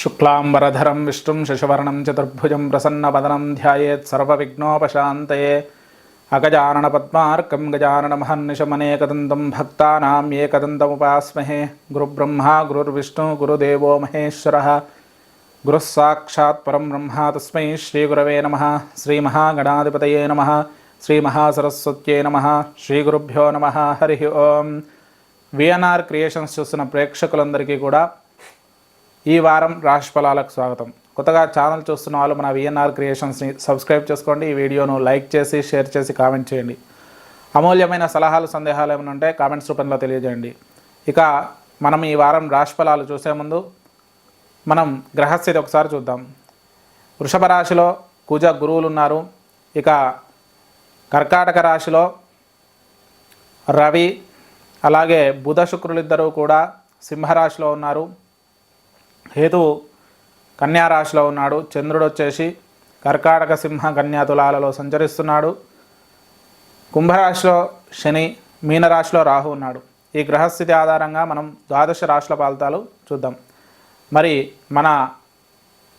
शुक्लांबरधरं विष्णुं शशिवर्णं चतुर्भुजं प्रसन्नवदनं ध्यायेत् सर्वविघ्नोपशान्तये अगजाननपद्मार्कं गजाननमहर्निशमनेकदन्तं भक्तानां एकदन्तमुपास्महे गुरुब्रह्मा गुरुर्विष्णु गुरुदेवो महेश्वरः गुरुः साक्षात् परं ब्रह्म तस्मै श्रीगुरवे नमः। श्रीमहागणाधिपतये नमः। श्रीमहासरस्वत्यै नमः। श्रीगुरुभ्यो नमः। हरि ओं। విఎన్ఆర్ క్రియేషన్స్ చూస్తున్న ప్రేక్షకులందరికీ కూడా ఈ వారం రాశి ఫలాలకు స్వాగతం. కొత్తగా ఛానల్ చూస్తున్న వాళ్ళు మన విఎన్ఆర్ క్రియేషన్స్ని సబ్స్క్రైబ్ చేసుకోండి. ఈ వీడియోను లైక్ చేసి షేర్ చేసి కామెంట్ చేయండి. అమూల్యమైన సలహాలు సందేహాలు ఏమైనా ఉంటే కామెంట్స్ రూపంలో తెలియజేయండి. ఇక మనం ఈ వారం రాశి ఫలాలు చూసే ముందు మనం గ్రహస్థితి ఒకసారి చూద్దాం. వృషభ రాశిలో కుజ గురువులు ఉన్నారు. ఇక కర్కాటక రాశిలో రవి అలాగే బుధ శుక్రులిద్దరూ కూడా సింహరాశిలో ఉన్నారు. హేతువు కన్యా రాశిలో ఉన్నాడు. చంద్రుడు వచ్చేసి కర్కాటక సింహ కన్యా తులాలలో సంచరిస్తున్నాడు. కుంభరాశిలో శని, మీనరాశిలో రాహు ఉన్నాడు. ఈ గ్రహస్థితి ఆధారంగా మనం ద్వాదశ రాశుల ఫలితాలు చూద్దాం. మరి మన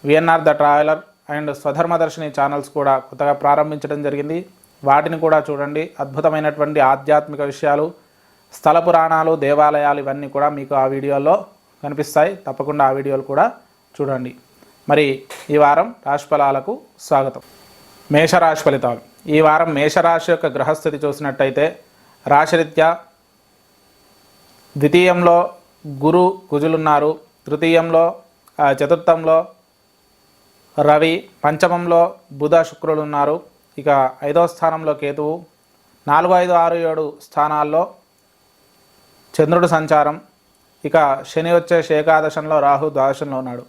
VNR the traveller and Swadharmadarshini channels కూడా కొత్తగా ప్రారంభించడం జరిగింది. వాటిని కూడా చూడండి. అద్భుతమైనటువంటి ఆధ్యాత్మిక విషయాలు, స్థల పురాణాలు, దేవాలయాలు ఇవన్నీ కూడా మీకు ఆ వీడియోలో కనిపిస్తాయి. తప్పకుండా ఆ వీడియోలు కూడా చూడండి. మరి ఈ వారం రాశి ఫలాలకు స్వాగతం. మేషరాశి ఫలితాలు. ఈ వారం మేషరాశి యొక్క గ్రహస్థితి చూసినట్టయితే రాశిరీత్యా ద్వితీయంలో గురు కుజులున్నారు. తృతీయంలో చతుర్థంలో రవి, పంచమంలో బుధ శుక్రులు ఉన్నారు. ఇక 5వ స్థానంలో కేతువు, 4, 5, 6, 7 స్థానాల్లో చంద్రుడు సంచారం. ఇక శని వచ్చేసి ఏకాదశంలో, రాహు ద్వాదశంలో ఉన్నాడు.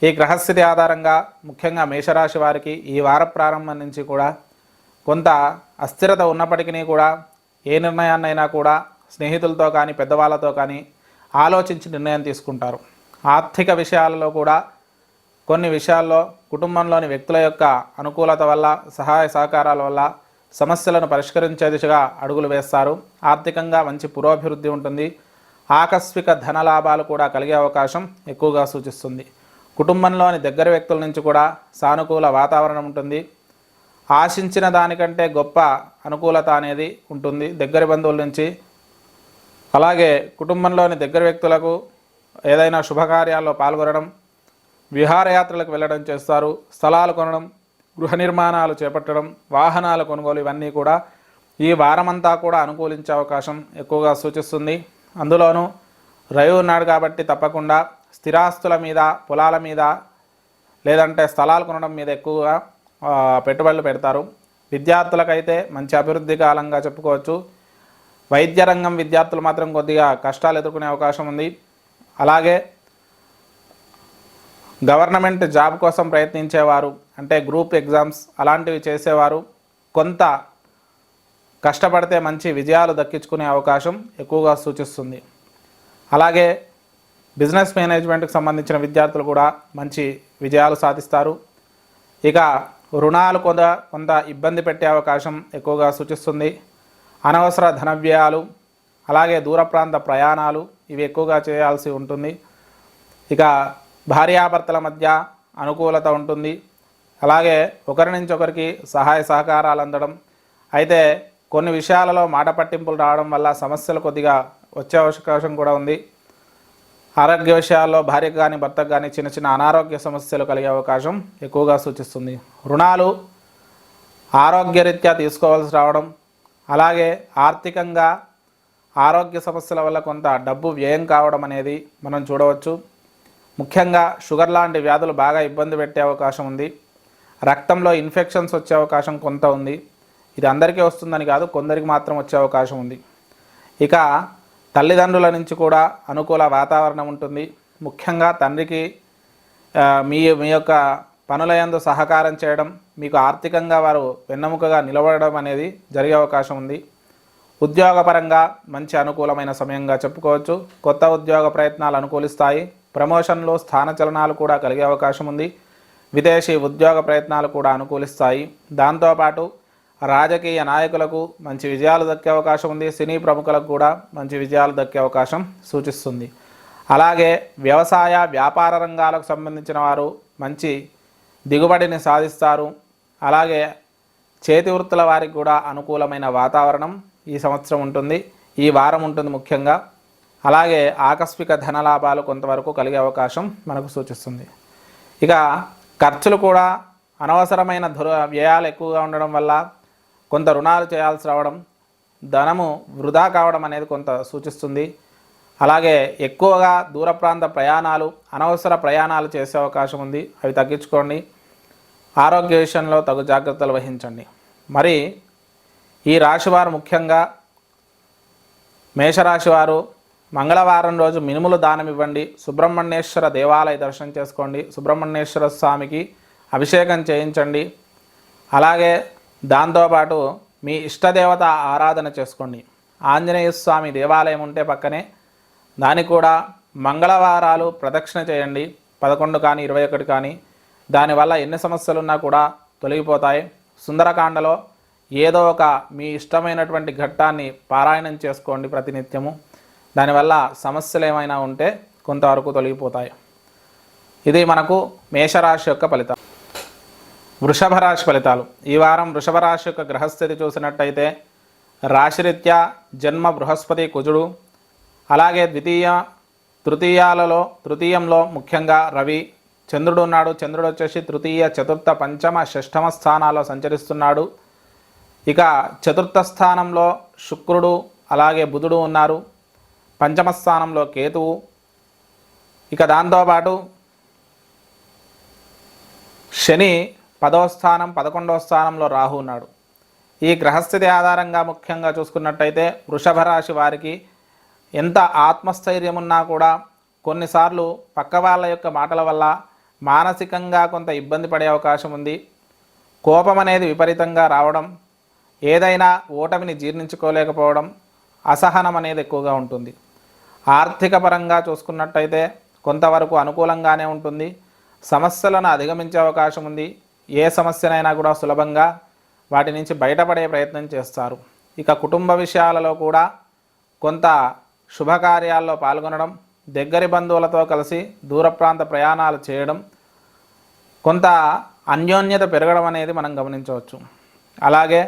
ఈ గ్రహస్థితి ఆధారంగా ముఖ్యంగా మేషరాశి వారికి ఈ వార ప్రారంభం నుంచి కూడా కొంత అస్థిరత ఉన్నప్పటికీ కూడా ఏ నిర్ణయాన్నైనా కూడా స్నేహితులతో కానీ పెద్దవాళ్ళతో కానీ ఆలోచించి నిర్ణయం తీసుకుంటారు. ఆర్థిక విషయాలలో కూడా కొన్ని విషయాల్లో కుటుంబంలోని వ్యక్తుల యొక్క అనుకూలత వల్ల, సహాయ సహకారాల వల్ల సమస్యలను పరిష్కరించే దిశగా అడుగులు వేస్తారు. ఆర్థికంగా మంచి పురోభివృద్ధి ఉంటుంది. ఆకస్మిక ధనలాభాలు కూడా కలిగే అవకాశం ఎక్కువగా సూచిస్తుంది. కుటుంబంలోని దగ్గర వ్యక్తుల నుంచి కూడా సానుకూల వాతావరణం ఉంటుంది. ఆశించిన దానికంటే గొప్ప అనుకూలత అనేది ఉంటుంది దగ్గర బంధువుల నుంచి. అలాగే కుటుంబంలోని దగ్గర వ్యక్తులకు ఏదైనా శుభకార్యాల్లో పాల్గొనడం, విహారయాత్రలకు వెళ్ళడం చేస్తారు. స్థలాలు కొనడం, గృహ నిర్మాణాలు చేపట్టడం, వాహనాల కొనుగోలు ఇవన్నీ కూడా ఈ వారమంతా కూడా అనుకూలించే అవకాశం ఎక్కువగా సూచిస్తుంది. అందులోనూ రవి ఉన్నాడు కాబట్టి తప్పకుండా స్థిరాస్తుల మీద, పొలాల మీద లేదంటే స్థలాలు కొనడం మీద ఎక్కువగా పెట్టుబడులు పెడతారు. విద్యార్థులకైతే మంచి అభివృద్ధి కాలంగా చెప్పుకోవచ్చు. వైద్య రంగం విద్యార్థులు మాత్రం కొద్దిగా కష్టాలు ఎదుర్కొనే అవకాశం ఉంది. అలాగే గవర్నమెంట్ జాబ్ కోసం ప్రయత్నించేవారు, అంటే గ్రూప్ ఎగ్జామ్స్ అలాంటివి చేసేవారు కొంత కష్టపడితే మంచి విజయాలు దక్కించుకునే అవకాశం ఎక్కువగా సూచిస్తుంది. అలాగే బిజినెస్ మేనేజ్మెంట్కి సంబంధించిన విద్యార్థులు కూడా మంచి విజయాలు సాధిస్తారు. ఇక రుణాలు కొంత ఇబ్బంది పెట్టే అవకాశం ఎక్కువగా సూచిస్తుంది. అనవసర ధన వ్యయాలు, అలాగే దూర ప్రాంత ప్రయాణాలు ఇవి ఎక్కువగా చేయాల్సి ఉంటుంది. ఇక భార్యాభర్తల మధ్య అనుకూలత ఉంటుంది. అలాగే ఒకరి నుంచి ఒకరికి సహాయ సహకారాలు అందడం. అయితే కొన్ని విషయాలలో మాట పట్టింపులు రావడం వల్ల సమస్యలు కొద్దిగా వచ్చే అవకాశం కూడా ఉంది. ఆరోగ్య విషయాల్లో భార్యకు కానీ భర్తకు కానీ చిన్న చిన్న అనారోగ్య సమస్యలు కలిగే అవకాశం ఎక్కువగా సూచిస్తుంది. రుణాలు ఆరోగ్యరీత్యా తీసుకోవాల్సి రావడం, అలాగే ఆర్థికంగా ఆరోగ్య సమస్యల వల్ల కొంత డబ్బు వ్యయం కావడం అనేది మనం చూడవచ్చు. ముఖ్యంగా షుగర్ లాంటి వ్యాధులు బాగా ఇబ్బంది పెట్టే అవకాశం ఉంది. రక్తంలో ఇన్ఫెక్షన్స్ వచ్చే అవకాశం కొంత ఉంది. ఇది అందరికీ వస్తుందని కాదు, కొందరికి మాత్రం వచ్చే అవకాశం ఉంది. ఇక తల్లిదండ్రుల నుంచి కూడా అనుకూల వాతావరణం ఉంటుంది. ముఖ్యంగా తండ్రికి మీ యొక్క పనులయందు సహకారం చేయడం, మీకు ఆర్థికంగా వారు వెన్నెముకగా నిలబడడం అనేది జరిగే అవకాశం ఉంది. ఉద్యోగపరంగా మంచి అనుకూలమైన సమయంగా చెప్పుకోవచ్చు. కొత్త ఉద్యోగ ప్రయత్నాలు అనుకూలిస్తాయి. ప్రమోషన్లు, స్థానచలనాలు కూడా కలిగే అవకాశం ఉంది. విదేశీ ఉద్యోగ ప్రయత్నాలు కూడా అనుకూలిస్తాయి. దాంతోపాటు రాజకీయ నాయకులకు మంచి విజయాలు దక్కే అవకాశం ఉంది. సినీ ప్రముఖులకు కూడా మంచి విజయాలు దక్కే అవకాశం సూచిస్తుంది. అలాగే వ్యవసాయ వ్యాపార రంగాలకు సంబంధించిన వారు మంచి దిగుబడిని సాధిస్తారు. అలాగే చేతి వృత్తుల వారికి కూడా అనుకూలమైన వాతావరణం ఈ సంవత్సరం ఉంటుంది, ఈ వారం ఉంటుంది ముఖ్యంగా. అలాగే ఆకస్మిక ధనలాభాలు కొంతవరకు కలిగే అవకాశం మనకు సూచిస్తుంది. ఇక ఖర్చులు కూడా అనవసరమైన వ్యయాలు ఎక్కువగా ఉండడం వల్ల కొంత రుణాలు చేయాల్సి రావడం, ధనము వృధా కావడం అనేది కొంత సూచిస్తుంది. అలాగే ఎక్కువగా దూర ప్రాంత ప్రయాణాలు, అనవసర ప్రయాణాలు చేసే అవకాశం ఉంది, అవి తగ్గించుకోండి. ఆరోగ్య విషయంలో తగు జాగ్రత్తలు వహించండి. మరి ఈ రాశివారు ముఖ్యంగా మేషరాశివారు మంగళవారం రోజు మినుములు దానం ఇవ్వండి. సుబ్రహ్మణ్యేశ్వర దేవాలయ దర్శనం చేసుకోండి. సుబ్రహ్మణ్యేశ్వర స్వామికి అభిషేకం చేయించండి. అలాగే దాంతోపాటు మీ ఇష్టదేవత ఆరాధన చేసుకోండి. ఆంజనేయ స్వామి దేవాలయం ఉంటే పక్కనే దానికి కూడా మంగళవారాలు ప్రదక్షిణ చేయండి. 11 కానీ 21 కానీ. దానివల్ల ఎన్ని సమస్యలున్నా కూడా తొలగిపోతాయి. సుందరకాండలో ఏదో ఒక మీ ఇష్టమైనటువంటి ఘట్టాన్ని పారాయణం చేసుకోండి ప్రతినిత్యము. దానివల్ల సమస్యలు ఏమైనా ఉంటే కొంతవరకు తొలగిపోతాయి. ఇది మనకు మేషరాశి యొక్క ఫలితం. వృషభ రాశి ఫలితాలు. ఈ వారం వృషభ రాశి యొక్క గ్రహస్థితి చూసినట్టయితే రాశిరీత్యా జన్మ బృహస్పతి కుజుడు, అలాగే తృతీయంలో ముఖ్యంగా రవి, చంద్రుడు ఉన్నాడు. చంద్రుడు వచ్చేసి తృతీయ, చతుర్థ, పంచమ, షష్ఠమ స్థానాల్లో సంచరిస్తున్నాడు. ఇక చతుర్థ స్థానంలో శుక్రుడు అలాగే బుధుడు ఉన్నారు. పంచమ స్థానంలో కేతువు. ఇక దాంతోపాటు శని 10వ స్థానం, 11వ స్థానంలో రాహు ఉన్నాడు. ఈ గ్రహస్థితి ఆధారంగా ముఖ్యంగా చూసుకున్నట్టయితే వృషభ రాశి వారికి ఎంత ఆత్మస్థైర్యం ఉన్నా కూడా కొన్నిసార్లు పక్క వాళ్ళ యొక్క మాటల వల్ల మానసికంగా కొంత ఇబ్బంది పడే అవకాశం ఉంది. కోపం అనేది విపరీతంగా రావడం, ఏదైనా ఓటమిని జీర్ణించుకోలేకపోవడం, అసహనం అనేది ఎక్కువగా ఉంటుంది. ఆర్థిక పరంగా చూసుకున్నట్టయితే కొంతవరకు అనుకూలంగానే ఉంటుంది. సమస్యలను అధిగమించే అవకాశం ఉంది. ఏ సమస్యనైనా కూడా సులభంగా వాటి నుంచి బయటపడే ప్రయత్నం చేస్తారు. ఇక కుటుంబ విషయాలలో కూడా కొంత శుభకార్యాల్లో పాల్గొనడం, దగ్గరి బంధువులతో కలిసి దూర ప్రాంత ప్రయాణాలు చేయడం, కొంత అన్యోన్యత పెరగడం అనేది మనం గమనించవచ్చు. అలాగే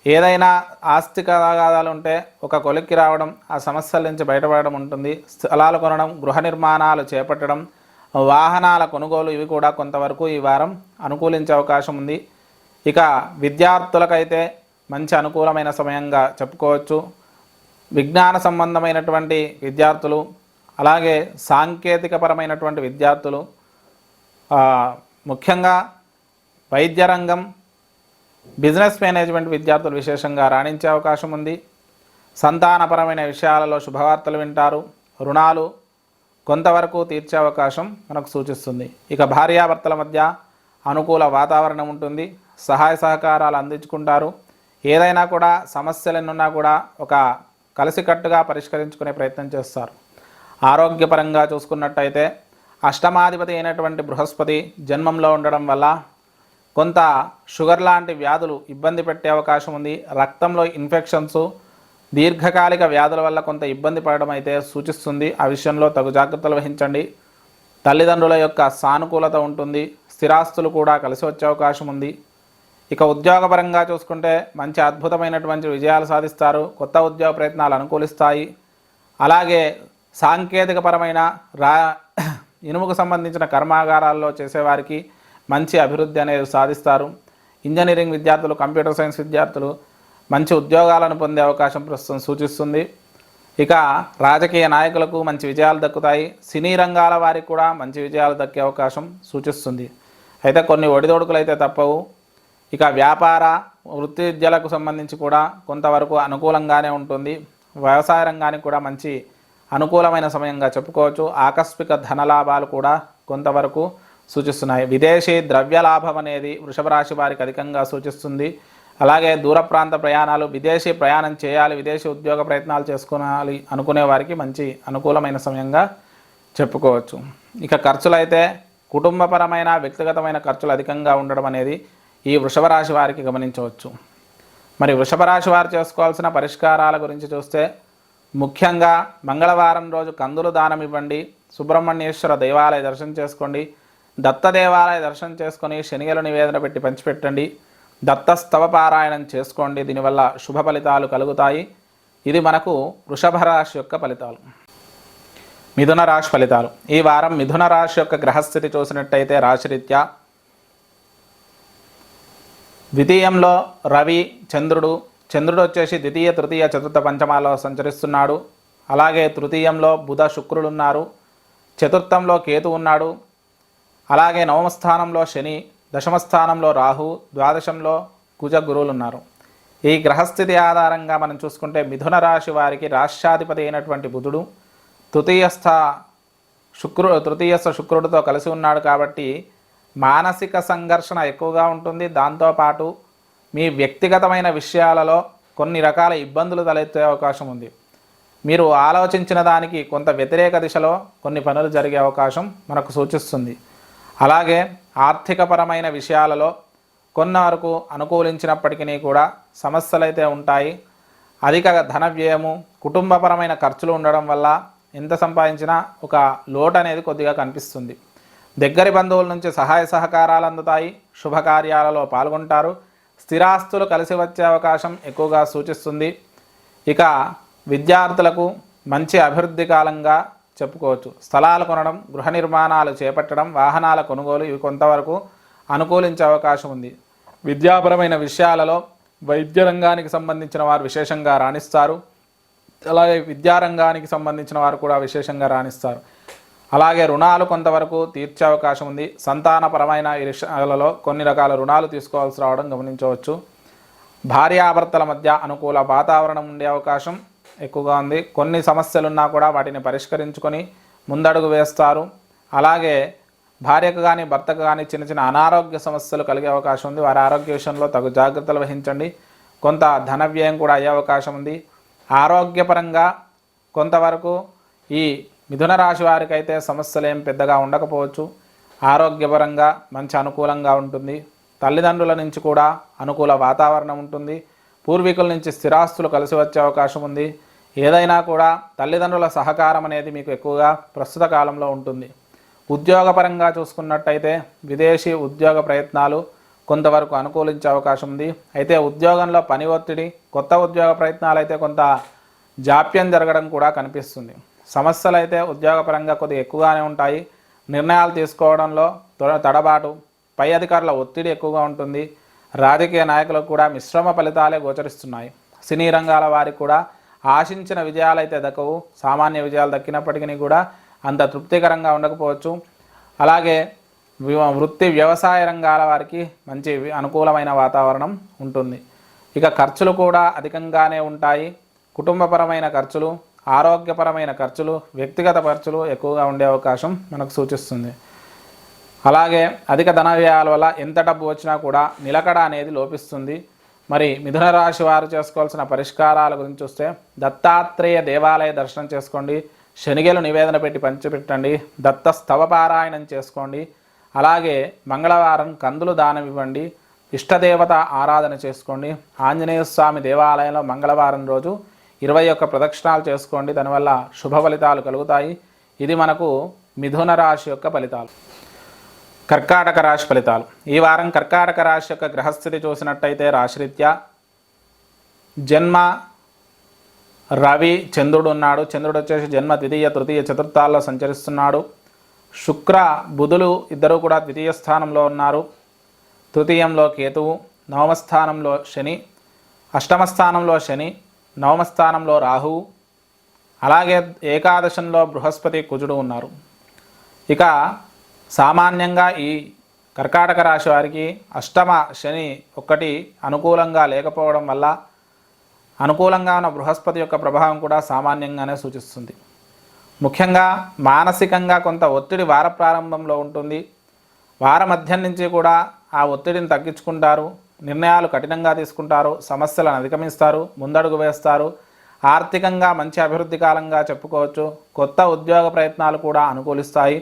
ఏదైనా ఆస్తిక తగాదాలు ఉంటే ఒక కొలిక్కి రావడం, ఆ సమస్యల నుంచి బయటపడడం ఉంటుంది. స్థలాలు కొనడం, గృహ నిర్మాణాలు చేపట్టడం, వాహనాల కొనుగోలు, ఇవి కూడా కొంతవరకు ఈ వారం అనుకూలించే అవకాశం ఉంది. ఇక విద్యార్థులకైతే మంచి అనుకూలమైన సమయంగా చెప్పుకోవచ్చు. విజ్ఞాన సంబంధమైనటువంటి విద్యార్థులు, అలాగే సాంకేతికపరమైనటువంటి విద్యార్థులు, ముఖ్యంగా వైద్య రంగం, బిజినెస్ మేనేజ్మెంట్ విద్యార్థులు విశేషంగా రాణించే అవకాశం ఉంది. సంతానపరమైన విషయాలలో శుభవార్తలు వింటారు. రుణాలు కొంతవరకు తీర్చే అవకాశం మనకు సూచిస్తుంది. ఇక భార్యాభర్తల మధ్య అనుకూల వాతావరణం ఉంటుంది. సహాయ సహకారాలు అందించుకుంటారు. ఏదైనా కూడా సమస్యలు ఎన్నున్నా కూడా ఒక కలిసికట్టుగా పరిష్కరించుకునే ప్రయత్నం చేస్తారు. ఆరోగ్యపరంగా చూసుకున్నట్టయితే అష్టమాధిపతి అయినటువంటి బృహస్పతి జన్మంలో ఉండడం వల్ల కొంత షుగర్ లాంటి వ్యాధులు ఇబ్బంది పెట్టే అవకాశం ఉంది. రక్తంలో ఇన్ఫెక్షన్స్, దీర్ఘకాలిక వ్యాధుల వల్ల కొంత ఇబ్బంది పడడం అయితే సూచిస్తుంది. ఆ విషయంలో తగు జాగ్రత్తలు వహించండి. తల్లిదండ్రుల యొక్క సానుకూలత ఉంటుంది. స్థిరాస్తులు కూడా కలిసి వచ్చే అవకాశం ఉంది. ఇక ఉద్యోగపరంగా చూసుకుంటే మంచి అద్భుతమైనటువంటి విజయాలు సాధిస్తారు. కొత్త ఉద్యోగ ప్రయత్నాలు అనుకూలిస్తాయి. అలాగే సాంకేతికపరమైన ఇనుముకు సంబంధించిన కర్మాగారాల్లో చేసేవారికి మంచి అభివృద్ధి అనేది సాధిస్తారు. ఇంజనీరింగ్ విద్యార్థులు, కంప్యూటర్ సైన్స్ విద్యార్థులు మంచి ఉద్యోగాలను పొందే అవకాశం ప్రస్తుతం సూచిస్తుంది. ఇక రాజకీయ నాయకులకు మంచి విజయాలు దక్కుతాయి. సినీ రంగాల వారికి కూడా మంచి విజయాలు దక్కే అవకాశం సూచిస్తుంది. అయితే కొన్ని ఒడిదొడుకులు అయితే తప్పవు. ఇక వ్యాపార వృత్తి విద్యలకు సంబంధించి కూడా కొంతవరకు అనుకూలంగానే ఉంటుంది. వ్యవసాయ రంగానికి కూడా మంచి అనుకూలమైన సమయంగా చెప్పుకోవచ్చు. ఆకస్మిక ధనలాభాలు కూడా కొంతవరకు సూచిస్తున్నాయి. విదేశీ ద్రవ్య లాభం అనేది వృషభ రాశి వారికి అధికంగా సూచిస్తుంది. అలాగే దూర ప్రాంత ప్రయాణాలు, విదేశీ ప్రయాణం చేయాలి, విదేశీ ఉద్యోగ ప్రయత్నాలు చేసుకోవాలి అనుకునే వారికి మంచి అనుకూలమైన సమయంగా చెప్పుకోవచ్చు. ఇక ఖర్చులు అయితే కుటుంబపరమైన వ్యక్తిగతమైన ఖర్చులు అధికంగా ఉండడం అనేది ఈ వృషభ రాశి వారికి గమనించవచ్చు. మరి వృషభ రాశి వారు చేసుకోవాల్సిన పరిష్కారాల గురించి చూస్తే ముఖ్యంగా మంగళవారం రోజు కందులు దానం ఇవ్వండి. సుబ్రహ్మణ్యేశ్వర దేవాలయ దర్శనం చేసుకోండి. దత్త దేవాలయ దర్శనం చేసుకొని శనిగలు నివేదన పెట్టి పంచిపెట్టండి. దత్త స్తవ పారాయణం చేసుకోండి. దీనివల్ల శుభ ఫలితాలు కలుగుతాయి. ఇది మనకు వృషభ రాశి యొక్క ఫలితాలు. మిథున రాశి ఫలితాలు. ఈ వారం మిథున రాశి యొక్క గ్రహస్థితి చూసినట్టయితే రాశిరీత్యా ద్వితీయంలో రవి, చంద్రుడు వచ్చేసి ద్వితీయ, తృతీయ, చతుర్థ, పంచమాల్లో సంచరిస్తున్నాడు. అలాగే తృతీయంలో బుధ, శుక్రులు ఉన్నారు. చతుర్థంలో కేతు ఉన్నాడు. అలాగే నవమ స్థానంలో శని, దశమ స్థానంలో రాహు, ద్వాదశంలో కుజ, గురువులు ఉన్నారు. ఈ గ్రహస్థితి ఆధారంగా మనం చూసుకుంటే మిథున రాశి వారికి రాష్ట్రాధిపతి అయినటువంటి బుధుడు తృతీయస్థ శుక్రుడితో కలిసి ఉన్నాడు. కాబట్టి మానసిక సంఘర్షణ ఎక్కువగా ఉంటుంది. దాంతోపాటు మీ వ్యక్తిగతమైన విషయాలలో కొన్ని రకాల ఇబ్బందులు తలెత్తే అవకాశం ఉంది. మీరు ఆలోచించిన దానికి కొంత వ్యతిరేక దిశలో కొన్ని పనులు జరిగే అవకాశం మనకు సూచిస్తుంది. అలాగే ఆర్థికపరమైన విషయాలలో కొన్న వరకు అనుకూలించినప్పటికీ కూడా సమస్యలు అయితే ఉంటాయి. అధిక ధన వ్యయము, కుటుంబపరమైన ఖర్చులు ఉండడం వల్ల ఎంత సంపాదించినా ఒక లోటు అనేది కొద్దిగా కనిపిస్తుంది. దగ్గరి బంధువుల నుంచి సహాయ సహకారాలు అందుతాయి. శుభకార్యాలలో పాల్గొంటారు. స్థిరాస్తులు కలిసి వచ్చే అవకాశం ఎక్కువగా సూచిస్తుంది. ఇక విద్యార్థులకు మంచి అభివృద్ధి కాలంగా చెప్పుకోవచ్చు. స్థలాలు కొనడం, గృహ నిర్మాణాలు చేపట్టడం, వాహనాల కొనుగోలు ఇవి కొంతవరకు అనుకూలించే అవకాశం ఉంది. విద్యాపరమైన విషయాలలో వైద్య రంగానికి సంబంధించిన వారు విశేషంగా రాణిస్తారు. అలాగే విద్యారంగానికి సంబంధించిన వారు కూడా విశేషంగా రాణిస్తారు. అలాగే రుణాలు కొంతవరకు తీర్చే అవకాశం ఉంది. సంతానపరమైన విషయాలలో కొన్ని రకాల రుణాలు తీసుకోవాల్సి రావడం గమనించవచ్చు. భార్యాభర్తల మధ్య అనుకూల వాతావరణం ఉండే అవకాశం ఎక్కువగా ఉంది. కొన్ని సమస్యలున్నా కూడా వాటిని పరిష్కరించుకొని ముందడుగు వేస్తారు. అలాగే భార్యకు కానీ భర్తకు కానీ చిన్న చిన్న అనారోగ్య సమస్యలు కలిగే అవకాశం ఉంది. వారి ఆరోగ్య విషయంలో తగు జాగ్రత్తలు వహించండి. కొంత ధన వ్యయం కూడా అయ్యే అవకాశం ఉంది. ఆరోగ్యపరంగా కొంతవరకు ఈ మిథున రాశి వారికి అయితే సమస్యలు ఏం పెద్దగా ఉండకపోవచ్చు. ఆరోగ్యపరంగా మంచి అనుకూలంగా ఉంటుంది. తల్లిదండ్రుల నుంచి కూడా అనుకూల వాతావరణం ఉంటుంది. పూర్వీకుల నుంచి స్థిరాస్తులు కలిసి వచ్చే అవకాశం ఉంది. ఏదైనా కూడా తల్లిదండ్రుల సహకారం అనేది మీకు ఎక్కువగా ప్రస్తుత కాలంలో ఉంటుంది. ఉద్యోగపరంగా చూసుకున్నట్టయితే విదేశీ ఉద్యోగ ప్రయత్నాలు కొంతవరకు అనుకూలించే అవకాశం ఉంది. అయితే ఉద్యోగంలో పని ఒత్తిడి, కొత్త ఉద్యోగ ప్రయత్నాలు అయితే కొంత జాప్యం జరగడం కూడా కనిపిస్తుంది. సమస్యలు అయితే ఉద్యోగపరంగా కొద్దిగా ఎక్కువగానే ఉంటాయి. నిర్ణయాలు తీసుకోవడంలో తడబాటు, పై అధికారుల ఒత్తిడి ఎక్కువగా ఉంటుంది. రాజకీయ నాయకులకు కూడా మిశ్రమ ఫలితాలే గోచరిస్తున్నాయి. సినీ రంగాల వారికి కూడా ఆశించిన విజయాలు అయితే దక్కవు. సామాన్య విజయాలు దక్కినప్పటికీ కూడా అంత తృప్తికరంగా ఉండకపోవచ్చు. అలాగే వృత్తి వ్యవసాయ రంగాల వారికి మంచి అనుకూలమైన వాతావరణం ఉంటుంది. ఇక ఖర్చులు కూడా అధికంగానే ఉంటాయి. కుటుంబపరమైన ఖర్చులు, ఆరోగ్యపరమైన ఖర్చులు, వ్యక్తిగత ఖర్చులు ఎక్కువగా ఉండే అవకాశం మనకు సూచిస్తుంది. అలాగే అధిక ధన వ్యయాల వల్ల ఎంత డబ్బు వచ్చినా కూడా నిలకడ అనేది లోపిస్తుంది. మరి మిథున రాశి వారు చేసుకోవాల్సిన పరిష్కారాల గురించి చూస్తే దత్తాత్రేయ దేవాలయ దర్శనం చేసుకోండి. శనిగలు నివేదన పెట్టి పంచిపెట్టండి. దత్త స్తవ పారాయణం చేసుకోండి. అలాగే మంగళవారం కందులు దానం ఇవ్వండి. ఇష్టదేవత ఆరాధన చేసుకోండి. ఆంజనేయ స్వామి దేవాలయంలో మంగళవారం రోజు 21 ప్రదక్షిణాలు చేసుకోండి. దానివల్ల శుభ ఫలితాలు కలుగుతాయి. ఇది మనకు మిథున రాశి యొక్క ఫలితాలు. కర్కాటక రాశి ఫలితాలు. ఈ వారం కర్కాటక రాశి యొక్క గ్రహస్థితి చూసినట్టయితే రాశిరీత్యా జన్మ రవి, చంద్రుడు ఉన్నాడు. చంద్రుడు వచ్చేసి జన్మ ద్వితీయ, తృతీయ, చతుర్థాల్లో సంచరిస్తున్నాడు. శుక్ర, బుధులు ఇద్దరు కూడా ద్వితీయ స్థానంలో ఉన్నారు. తృతీయంలో కేతువు, నవమ స్థానంలో శని, అష్టమ స్థానంలో శని, నవమ స్థానంలో రాహువు, అలాగే ఏకాదశంలో బృహస్పతి, కుజుడు ఉన్నారు. ఇక సామాన్యంగా ఈ కర్కాటక రాశి వారికి అష్టమ శని ఒక్కటి అనుకూలంగా లేకపోవడం వల్ల అనుకూలంగా ఉన్న బృహస్పతి యొక్క ప్రభావం కూడా సామాన్యంగానే సూచిస్తుంది. ముఖ్యంగా మానసికంగా కొంత ఒత్తిడి వార ప్రారంభంలో ఉంటుంది. వార మధ్యం నుంచి కూడా ఆ ఒత్తిడిని తగ్గించుకుంటారు. నిర్ణయాలు కఠినంగా తీసుకుంటారు. సమస్యలను అధిగమిస్తారు. ముందడుగు వేస్తారు. ఆర్థికంగా మంచి అభివృద్ధి కాలంగా చెప్పుకోవచ్చు. కొత్త ఉద్యోగ ప్రయత్నాలు కూడా అనుకూలిస్తాయి.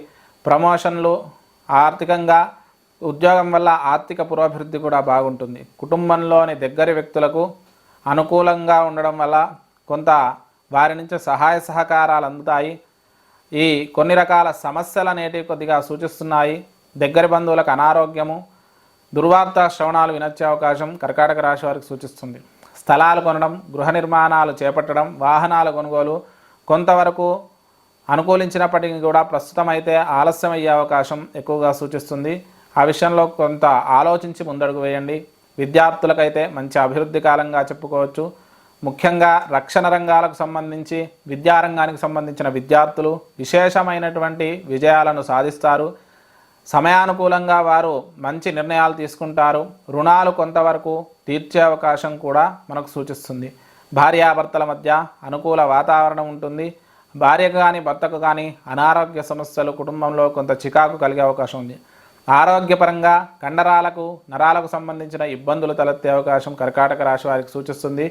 ప్రమోషన్లు, ఆర్థికంగా ఉద్యోగం వల్ల ఆర్థిక పురోభివృద్ధి కూడా బాగుంటుంది. కుటుంబంలోని దగ్గరి వ్యక్తులకు అనుకూలంగా ఉండడం వల్ల కొంత వారి నుంచి సహాయ సహకారాలు అందుతాయి. ఈ కొన్ని రకాల సమస్యలు అనేటివి కొద్దిగా సూచిస్తున్నాయి. దగ్గరి బంధువులకు అనారోగ్యము, దుర్వార్త శ్రవణాలు వినొచ్చే అవకాశం కర్కాటక రాశి వారికి సూచిస్తుంది. స్థలాలు కొనడం, గృహ నిర్మాణాలు చేపట్టడం, వాహనాల కొనుగోలు కొంతవరకు అనుకూలించినప్పటికీ కూడా ప్రస్తుతం అయితే ఆలస్యం అయ్యే అవకాశం ఎక్కువగా సూచిస్తుంది. ఆ విషయంలో కొంత ఆలోచించి ముందడుగు వేయండి. విద్యార్థులకైతే మంచి అభివృద్ధి కాలంగా చెప్పుకోవచ్చు. ముఖ్యంగా రక్షణ రంగాలకు సంబంధించి, విద్యారంగానికి సంబంధించిన విద్యార్థులు విశేషమైనటువంటి విజయాలను సాధిస్తారు. సమయానుకూలంగా వారు మంచి నిర్ణయాలు తీసుకుంటారు. రుణాలు కొంతవరకు తీర్చే అవకాశం కూడా మనకు సూచిస్తుంది. భార్యాభర్తల మధ్య అనుకూల వాతావరణం ఉంటుంది. భార్యకు కానీ భర్తకు కానీ అనారోగ్య సమస్యలు, కుటుంబంలో కొంత చికాకు కలిగే అవకాశం ఉంది. ఆరోగ్యపరంగా కండరాలకు, నరాలకు సంబంధించిన ఇబ్బందులు తలెత్తే అవకాశం కర్కాటక రాశి వారికి సూచిస్తుంది.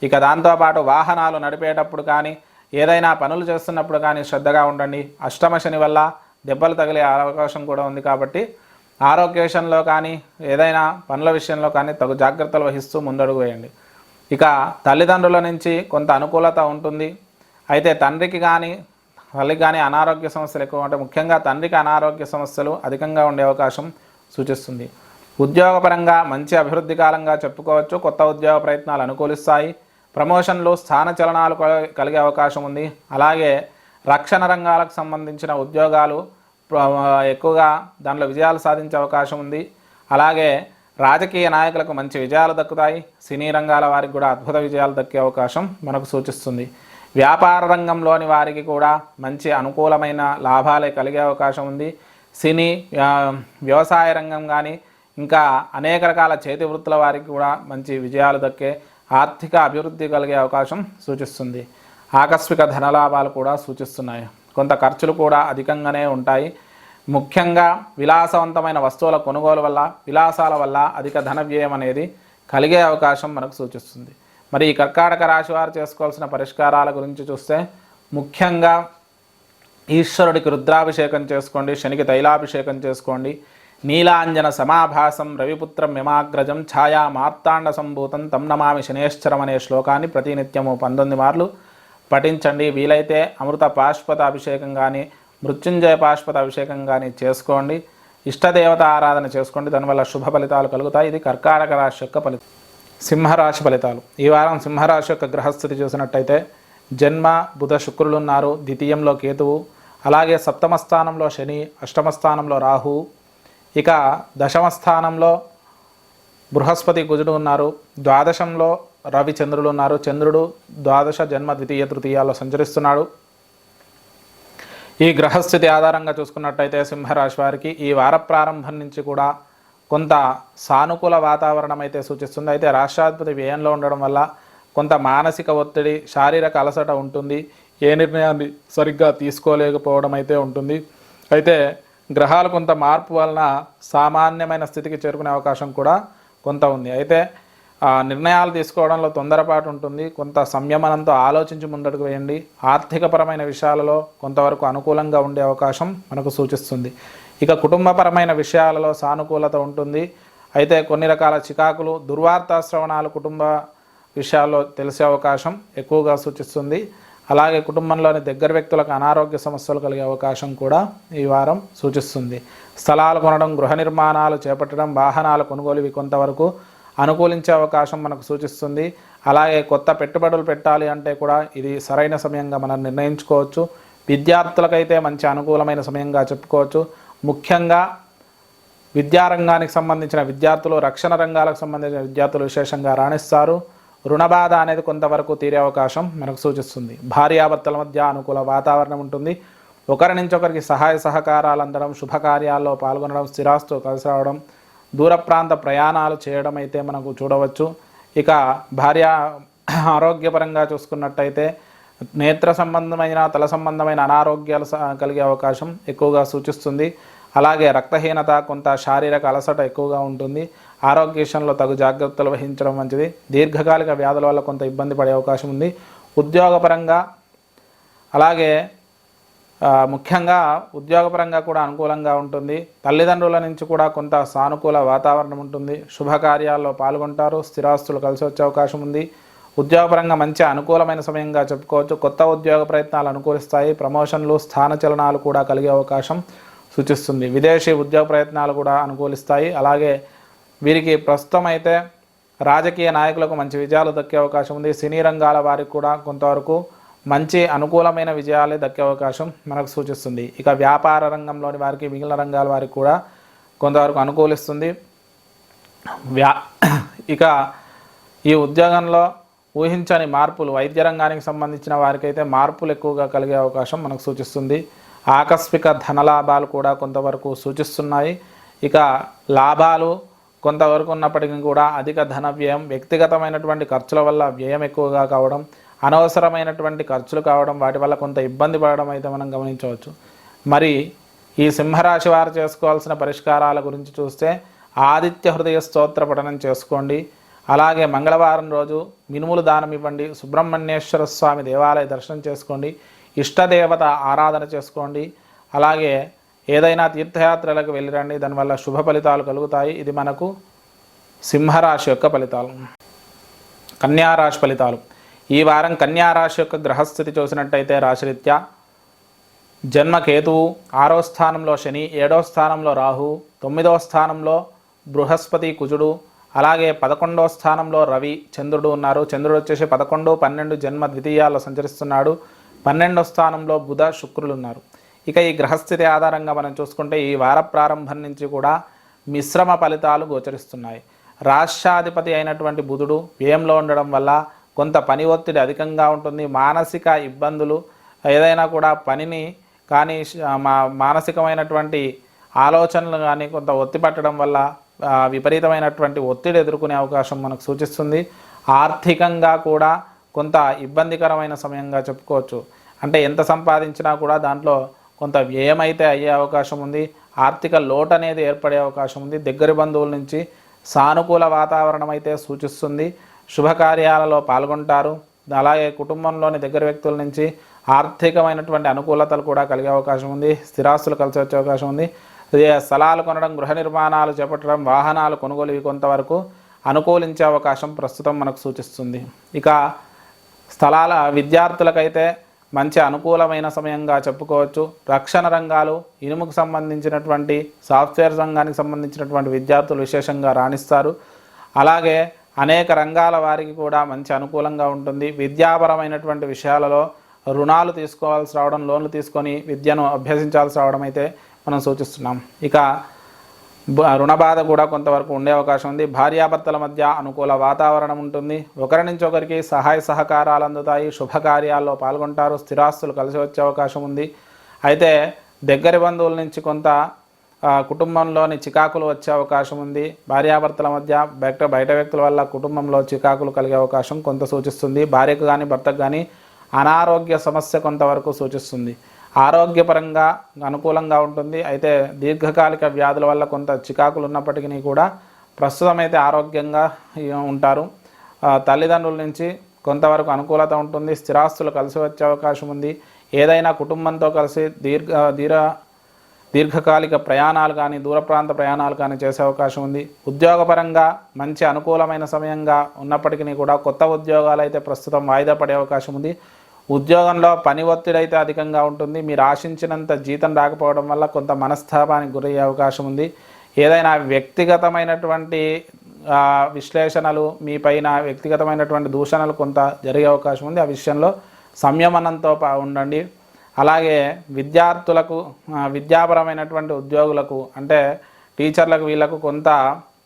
ఇక దాంతోపాటు వాహనాలు నడిపేటప్పుడు కానీ, ఏదైనా పనులు చేస్తున్నప్పుడు కానీ శ్రద్ధగా ఉండండి. అష్టమ శని వల్ల దెబ్బలు తగిలే అవకాశం కూడా ఉంది కాబట్టి ఆరోగ్య విషయంలో కానీ, ఏదైనా పనుల విషయంలో కానీ తగు జాగ్రత్తలు వహిస్తూ ముందడుగు వేయండి. ఇక తల్లిదండ్రుల నుంచి కొంత అనుకూలత ఉంటుంది. అయితే తండ్రికి కానీ తల్లికి కానీ అనారోగ్య సమస్యలు ఎక్కువ ఉంటాయి. ముఖ్యంగా తండ్రికి అనారోగ్య సమస్యలు అధికంగా ఉండే అవకాశం సూచిస్తుంది. ఉద్యోగపరంగా మంచి అభివృద్ధి కాలంగా చెప్పుకోవచ్చు. కొత్త ఉద్యోగ ప్రయత్నాలు అనుకూలిస్తాయి. ప్రమోషన్లు, స్థాన చలనాలు కలిగే అవకాశం ఉంది. అలాగే రక్షణ రంగాలకు సంబంధించిన ఉద్యోగాలు ఎక్కువగా దాంట్లో విజయాలు సాధించే అవకాశం ఉంది. అలాగే రాజకీయ నాయకులకు మంచి విజయాలు దక్కుతాయి. సినీ రంగాల వారికి కూడా అద్భుత విజయాలు దక్కే అవకాశం మనకు సూచిస్తుంది. వ్యాపార రంగంలోని వారికి కూడా మంచి అనుకూలమైన లాభాలే కలిగే అవకాశం ఉంది. సినీ, వ్యవసాయ రంగం కానీ ఇంకా అనేక రకాల చేతి వృత్తుల వారికి కూడా మంచి విజయాలు దక్కే, ఆర్థిక అభివృద్ధి కలిగే అవకాశం సూచిస్తుంది. ఆకస్మిక ధనలాభాలు కూడా సూచిస్తున్నాయి. కొంత ఖర్చులు కూడా అధికంగానే ఉంటాయి. ముఖ్యంగా విలాసవంతమైన వస్తువుల కొనుగోలు వల్ల, విలాసాల వల్ల అధిక ధన వ్యయం అనేది కలిగే అవకాశం మనకు సూచిస్తుంది. మరి ఈ కర్కాటక రాశి వారు చేసుకోవాల్సిన పరిష్కారాల గురించి చూస్తే, ముఖ్యంగా ఈశ్వరుడికి రుద్రాభిషేకం చేసుకోండి, శనికి తైలాభిషేకం చేసుకోండి. నీలాంజన సమాభాసం రవిపుత్రం యమాగ్రజం ఛాయా మార్తాండ సంభూతం తం నమామి శనేశ్వరం అనే శ్లోకాన్ని ప్రతినిత్యము 19 మార్లు పఠించండి. వీలైతే అమృత పాశ్వత అభిషేకం కానీ, మృత్యుంజయ పాశ్వత అభిషేకం కానీ చేసుకోండి. ఇష్టదేవత ఆరాధన చేసుకోండి. దానివల్ల శుభ ఫలితాలు కలుగుతాయి. ఇది కర్కాటక రాశి యొక్క ఫలితం. సింహరాశి ఫలితాలు. ఈ వారం సింహరాశి యొక్క గ్రహస్థితి చూసినట్టయితే జన్మ బుధ శుక్రులు ఉన్నారు. ద్వితీయంలో కేతువు, అలాగే సప్తమ స్థానంలో శని, అష్టమ స్థానంలో రాహు, ఇక దశమ స్థానంలో బృహస్పతి కుజుడు ఉన్నారు. ద్వాదశంలో రవి చంద్రులు ఉన్నారు. చంద్రుడు ద్వాదశ జన్మ ద్వితీయ తృతీయాల్లో సంచరిస్తున్నాడు. ఈ గ్రహస్థితి ఆధారంగా చూసుకున్నట్టయితే సింహరాశి వారికి ఈ వార ప్రారంభం నుంచి కూడా కొంత సానుకూల వాతావరణం అయితే సూచిస్తుంది. అయితే రాష్ట్రాధిపతి వ్యయంలో ఉండడం వల్ల కొంత మానసిక ఒత్తిడి, శారీరక అలసట ఉంటుంది. ఏ నిర్ణయాన్ని సరిగ్గా తీసుకోలేకపోవడం అయితే ఉంటుంది. అయితే గ్రహాలు కొంత మార్పు వలన సామాన్యమైన స్థితికి చేరుకునే అవకాశం కూడా కొంత ఉంది. అయితే నిర్ణయాలు తీసుకోవడంలో తొందరపాటు ఉంటుంది. కొంత సంయమనంతో ఆలోచించి ముందడుగు వేయండి. ఆర్థికపరమైన విషయాలలో కొంతవరకు అనుకూలంగా ఉండే అవకాశం మనకు సూచిస్తుంది. ఇక కుటుంబపరమైన విషయాలలో సానుకూలత ఉంటుంది. అయితే కొన్ని రకాల చికాకులు, దుర్వార్తా శ్రవణాలు కుటుంబ విషయాల్లో తెలిసే అవకాశం ఎక్కువగా సూచిస్తుంది. అలాగే కుటుంబంలోని దగ్గర వ్యక్తులకు అనారోగ్య సమస్యలు కలిగే అవకాశం కూడా ఈ వారం సూచిస్తుంది. స్థలాలు కొనడం, గృహ నిర్మాణాలు చేపట్టడం, వాహనాల కొనుగోలు ఇవి కొంతవరకు అనుకూలించే అవకాశం మనకు సూచిస్తుంది. అలాగే కొత్త పెట్టుబడులు పెట్టాలి అంటే కూడా ఇది సరైన సమయంగా మనం నిర్ణయించుకోవచ్చు. విద్యార్థులకైతే మంచి అనుకూలమైన సమయంగా చెప్పుకోవచ్చు. ముఖ్యంగా విద్యారంగానికి సంబంధించిన విద్యార్థులు, రక్షణ రంగాలకు సంబంధించిన విద్యార్థులు విశేషంగా రాణిస్తారు. రుణబాధ అనేది కొంతవరకు తీరే అవకాశం మనకు సూచిస్తుంది. భార్యాభర్తల మధ్య అనుకూల వాతావరణం ఉంటుంది. ఒకరి నుంచి ఒకరికి సహాయ సహకారాలు అందడం, శుభకార్యాల్లో పాల్గొనడం, స్థిరాస్తులు కలిసి రావడం, దూర ప్రాంత ప్రయాణాలు చేయడం అయితే మనకు చూడవచ్చు. ఇక భార్య ఆరోగ్యపరంగా చూసుకున్నట్టయితే నేత్ర సంబంధమైన, తల సంబంధమైన అనారోగ్యాలు కలిగే అవకాశం ఎక్కువగా సూచిస్తుంది. అలాగే రక్తహీనత, కొంత శారీరక అలసట ఎక్కువగా ఉంటుంది. ఆరోగ్య విషయంలో తగు జాగ్రత్తలు వహించడం మంచిది. దీర్ఘకాలిక వ్యాధుల వల్ల కొంత ఇబ్బంది పడే అవకాశం ఉంది. ఉద్యోగపరంగా అలాగే ముఖ్యంగా ఉద్యోగపరంగా కూడా అనుకూలంగా ఉంటుంది. తల్లిదండ్రుల నుంచి కూడా కొంత సానుకూల వాతావరణం ఉంటుంది. శుభకార్యాల్లో పాల్గొంటారు. స్థిరాస్తులు కలిసి వచ్చే అవకాశం ఉంది. ఉద్యోగపరంగా మంచి అనుకూలమైన సమయంగా చెప్పుకోవచ్చు. కొత్త ఉద్యోగ ప్రయత్నాలు అనుకూలిస్తాయి. ప్రమోషన్లు, స్థాన చలనాలు కూడా కలిగే అవకాశం సూచిస్తుంది. విదేశీ ఉద్యోగ ప్రయత్నాలు కూడా అనుకూలిస్తాయి. అలాగే వీరికి ప్రస్తుతం అయితే రాజకీయ నాయకులకు మంచి విజయాలు దక్కే అవకాశం ఉంది. సినీ రంగాల వారికి కూడా కొంతవరకు మంచి అనుకూలమైన విజయాలే దక్కే అవకాశం మనకు సూచిస్తుంది. ఇక వ్యాపార రంగంలోని వారికి, మిగిలిన రంగాల వారికి కూడా కొంతవరకు అనుకూలిస్తుంది. ఇక ఈ ఉద్యోగంలో ఊహించని మార్పులు, వైద్య రంగానికి సంబంధించిన వారికైతే మార్పులు ఎక్కువగా కలిగే అవకాశం మనకు సూచిస్తుంది. ఆకస్మిక ధనలాభాలు కూడా కొంతవరకు సూచిస్తున్నాయి. ఇక లాభాలు కొంతవరకు ఉన్నప్పటికీ కూడా అధిక ధన వ్యయం, వ్యక్తిగతమైనటువంటి ఖర్చుల వల్ల వ్యయం ఎక్కువగా కావడం, అనవసరమైనటువంటి ఖర్చులు కావడం, వాటి వల్ల కొంత ఇబ్బంది పడడం అయితే మనం గమనించవచ్చు. మరి ఈ సింహరాశి వారు చేసుకోవాల్సిన పరిష్కారాల గురించి చూస్తే ఆదిత్య హృదయ స్తోత్ర పఠనం చేసుకోండి. అలాగే మంగళవారం రోజు మినుములు దానం ఇవ్వండి. సుబ్రహ్మణ్యేశ్వర స్వామి దేవాలయ దర్శనం చేసుకోండి. ఇష్టదేవత ఆరాధన చేసుకోండి. అలాగే ఏదైనా తీర్థయాత్రలకు వెళ్ళిరండి. దానివల్ల శుభ ఫలితాలు కలుగుతాయి. ఇది మనకు సింహరాశి యొక్క ఫలితాలు. కన్యారాశి ఫలితాలు. ఈ వారం కన్యారాశి యొక్క గ్రహస్థితి చూసినట్టయితే రాశిరీత్యా జన్మకేతువు, 6వ స్థానంలో శని, 7వ స్థానంలో రాహు, 9వ స్థానంలో బృహస్పతి కుజుడు, అలాగే 11వ స్థానంలో రవి చంద్రుడు ఉన్నారు. చంద్రుడు వచ్చేసి 11, 12 జన్మ ద్వితీయాల్లో సంచరిస్తున్నాడు. 12వ స్థానంలో బుధ శుక్రులు ఉన్నారు. ఇక ఈ గ్రహస్థితి ఆధారంగా మనం చూసుకుంటే ఈ వార ప్రారంభం నుంచి కూడా మిశ్రమ ఫలితాలు గోచరిస్తున్నాయి. రాష్ట్రాధిపతి అయినటువంటి బుధుడు వ్యయంలో ఉండడం వల్ల కొంత పని ఒత్తిడి అధికంగా ఉంటుంది. మానసిక ఇబ్బందులు, ఏదైనా కూడా పనిని కానీ మానసికమైనటువంటి ఆలోచనలు కానీ కొంత ఒత్తి పట్టడం వల్ల విపరీతమైనటువంటి ఒత్తిడి ఎదుర్కొనే అవకాశం మనకు సూచిస్తుంది. ఆర్థికంగా కూడా కొంత ఇబ్బందికరమైన సమయంగా చెప్పుకోవచ్చు. అంటే ఎంత సంపాదించినా కూడా దాంట్లో కొంత వ్యయం అయితే అయ్యే అవకాశం ఉంది. ఆర్థిక లోటు అనేది ఏర్పడే అవకాశం ఉంది. దగ్గర బంధువుల నుంచి సానుకూల వాతావరణం అయితే సూచిస్తుంది. శుభకార్యాలలో పాల్గొంటారు. అలాగే కుటుంబంలోని దగ్గర వ్యక్తుల నుంచి ఆర్థికమైనటువంటి అనుకూలతలు కూడా కలిగే అవకాశం ఉంది. స్థిరాస్తులు కలిసి వచ్చే అవకాశం ఉంది. స్థలాలు కొనడం, గృహ నిర్మాణాలు చేపట్టడం, వాహనాలు కొనుగోలు ఇవి కొంతవరకు అనుకూలించే అవకాశం ప్రస్తుతం మనకు సూచిస్తుంది. ఇక స్థలాల విద్యార్థులకైతే మంచి అనుకూలమైన సమయంగా చెప్పుకోవచ్చు. రక్షణ రంగాలు, ఇనుముకు సంబంధించినటువంటి సాఫ్ట్వేర్ రంగానికి సంబంధించినటువంటి విద్యార్థులు విశేషంగా రాణిస్తారు. అలాగే అనేక రంగాల వారికి కూడా మంచి అనుకూలంగా ఉంటుంది. విద్యాపరమైనటువంటి విషయాలలో రుణాలు తీసుకోవాల్సి రావడం, లోన్లు తీసుకొని విద్యను అభ్యసించాల్సి రావడం అయితే మనం సూచిస్తున్నాం. ఇక రుణ బాధ కూడా కొంతవరకు ఉండే అవకాశం ఉంది. భార్యాభర్తల మధ్య అనుకూల వాతావరణం ఉంటుంది. ఒకరి నుంచి ఒకరికి సహాయ సహకారాలు అందుతాయి. శుభకార్యాల్లో పాల్గొంటారు. స్థిరాస్తులు కలిసి వచ్చే అవకాశం ఉంది. అయితే దగ్గరి బంధువుల నుంచి కొంత కుటుంబంలోని చికాకులు వచ్చే అవకాశం ఉంది. భార్యాభర్తల మధ్య బయట వ్యక్తుల వల్ల కుటుంబంలో చికాకులు కలిగే అవకాశం కొంత సూచిస్తుంది. భార్యకు కానీ భర్తకు కానీ అనారోగ్య సమస్య కొంతవరకు సూచిస్తుంది. ఆరోగ్యపరంగా అనుకూలంగా ఉంటుంది. అయితే దీర్ఘకాలిక వ్యాధుల వల్ల కొంత చికాకులు ఉన్నప్పటికీ కూడా ప్రస్తుతం అయితే ఆరోగ్యంగా ఉంటారు. తల్లిదండ్రుల నుంచి కొంతవరకు అనుకూలత ఉంటుంది. స్థిరాస్తులు కలిసి వచ్చే అవకాశం ఉంది. ఏదైనా కుటుంబంతో కలిసి దీర్ఘకాలిక ప్రయాణాలు కానీ, దూర ప్రాంత ప్రయాణాలు కానీ చేసే అవకాశం ఉంది. ఉద్యోగపరంగా మంచి అనుకూలమైన సమయంగా ఉన్నప్పటికీ కూడా కొత్త ఉద్యోగాలు అయితే ప్రస్తుతం వాయిదా పడే అవకాశం ఉంది. ఉద్యోగంలో పని ఒత్తిడి అయితే అధికంగా ఉంటుంది. మీరు ఆశించినంత జీతం రాకపోవడం వల్ల కొంత మనస్తాపానికి గురయ్యే అవకాశం ఉంది. ఏదైనా వ్యక్తిగతమైనటువంటి విశ్లేషణలు, మీ పైన వ్యక్తిగతమైనటువంటి దూషణలు కొంత జరిగే అవకాశం ఉంది. ఆ విషయంలో సంయమనంతో ఉండండి. అలాగే విద్యార్థులకు, విద్యాపరమైనటువంటి ఉద్యోగులకు అంటే టీచర్లకు, వీళ్ళకు కొంత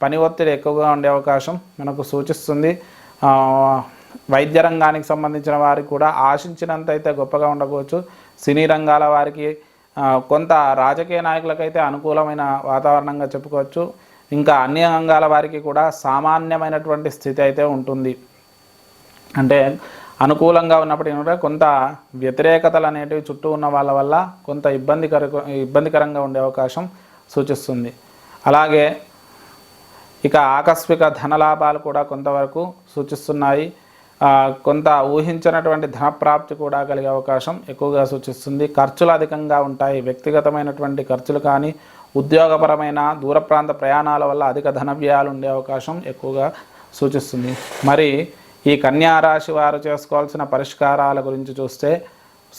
పని ఒత్తిడి ఎక్కువగా ఉండే అవకాశం మనకు సూచిస్తుంది. వైద్య రంగానికి సంబంధించిన వారికి కూడా ఆశించినంత అయితే గొప్పగా ఉండకపోవచ్చు. సినీ రంగాల వారికి, కొంత రాజకీయ నాయకులకైతే అనుకూలమైన వాతావరణంగా చెప్పుకోవచ్చు. ఇంకా అన్ని రంగాల వారికి కూడా సామాన్యమైనటువంటి స్థితి అయితే ఉంటుంది. అంటే అనుకూలంగా ఉన్నప్పటికీ కూడా కొంత వ్యతిరేకతలు అనేటివి చుట్టూ ఉన్న వాళ్ళ వల్ల కొంత ఇబ్బందికరంగా ఉండే అవకాశం సూచిస్తుంది. అలాగే ఇక ఆకస్మిక ధనలాభాలు కూడా కొంతవరకు సూచిస్తున్నాయి. కొంత ఊహించినటువంటి ధనప్రాప్తి కూడా కలిగే అవకాశం ఎక్కువగా సూచిస్తుంది. ఖర్చులు అధికంగా ఉంటాయి. వ్యక్తిగతమైనటువంటి ఖర్చులు కానీ, ఉద్యోగపరమైన దూర ప్రాంత ప్రయాణాల వల్ల అధిక ధన వ్యయాలు ఉండే అవకాశం ఎక్కువగా సూచిస్తుంది. మరి ఈ కన్యా రాశి వారు చేసుకోవాల్సిన పరిష్కారాల గురించి చూస్తే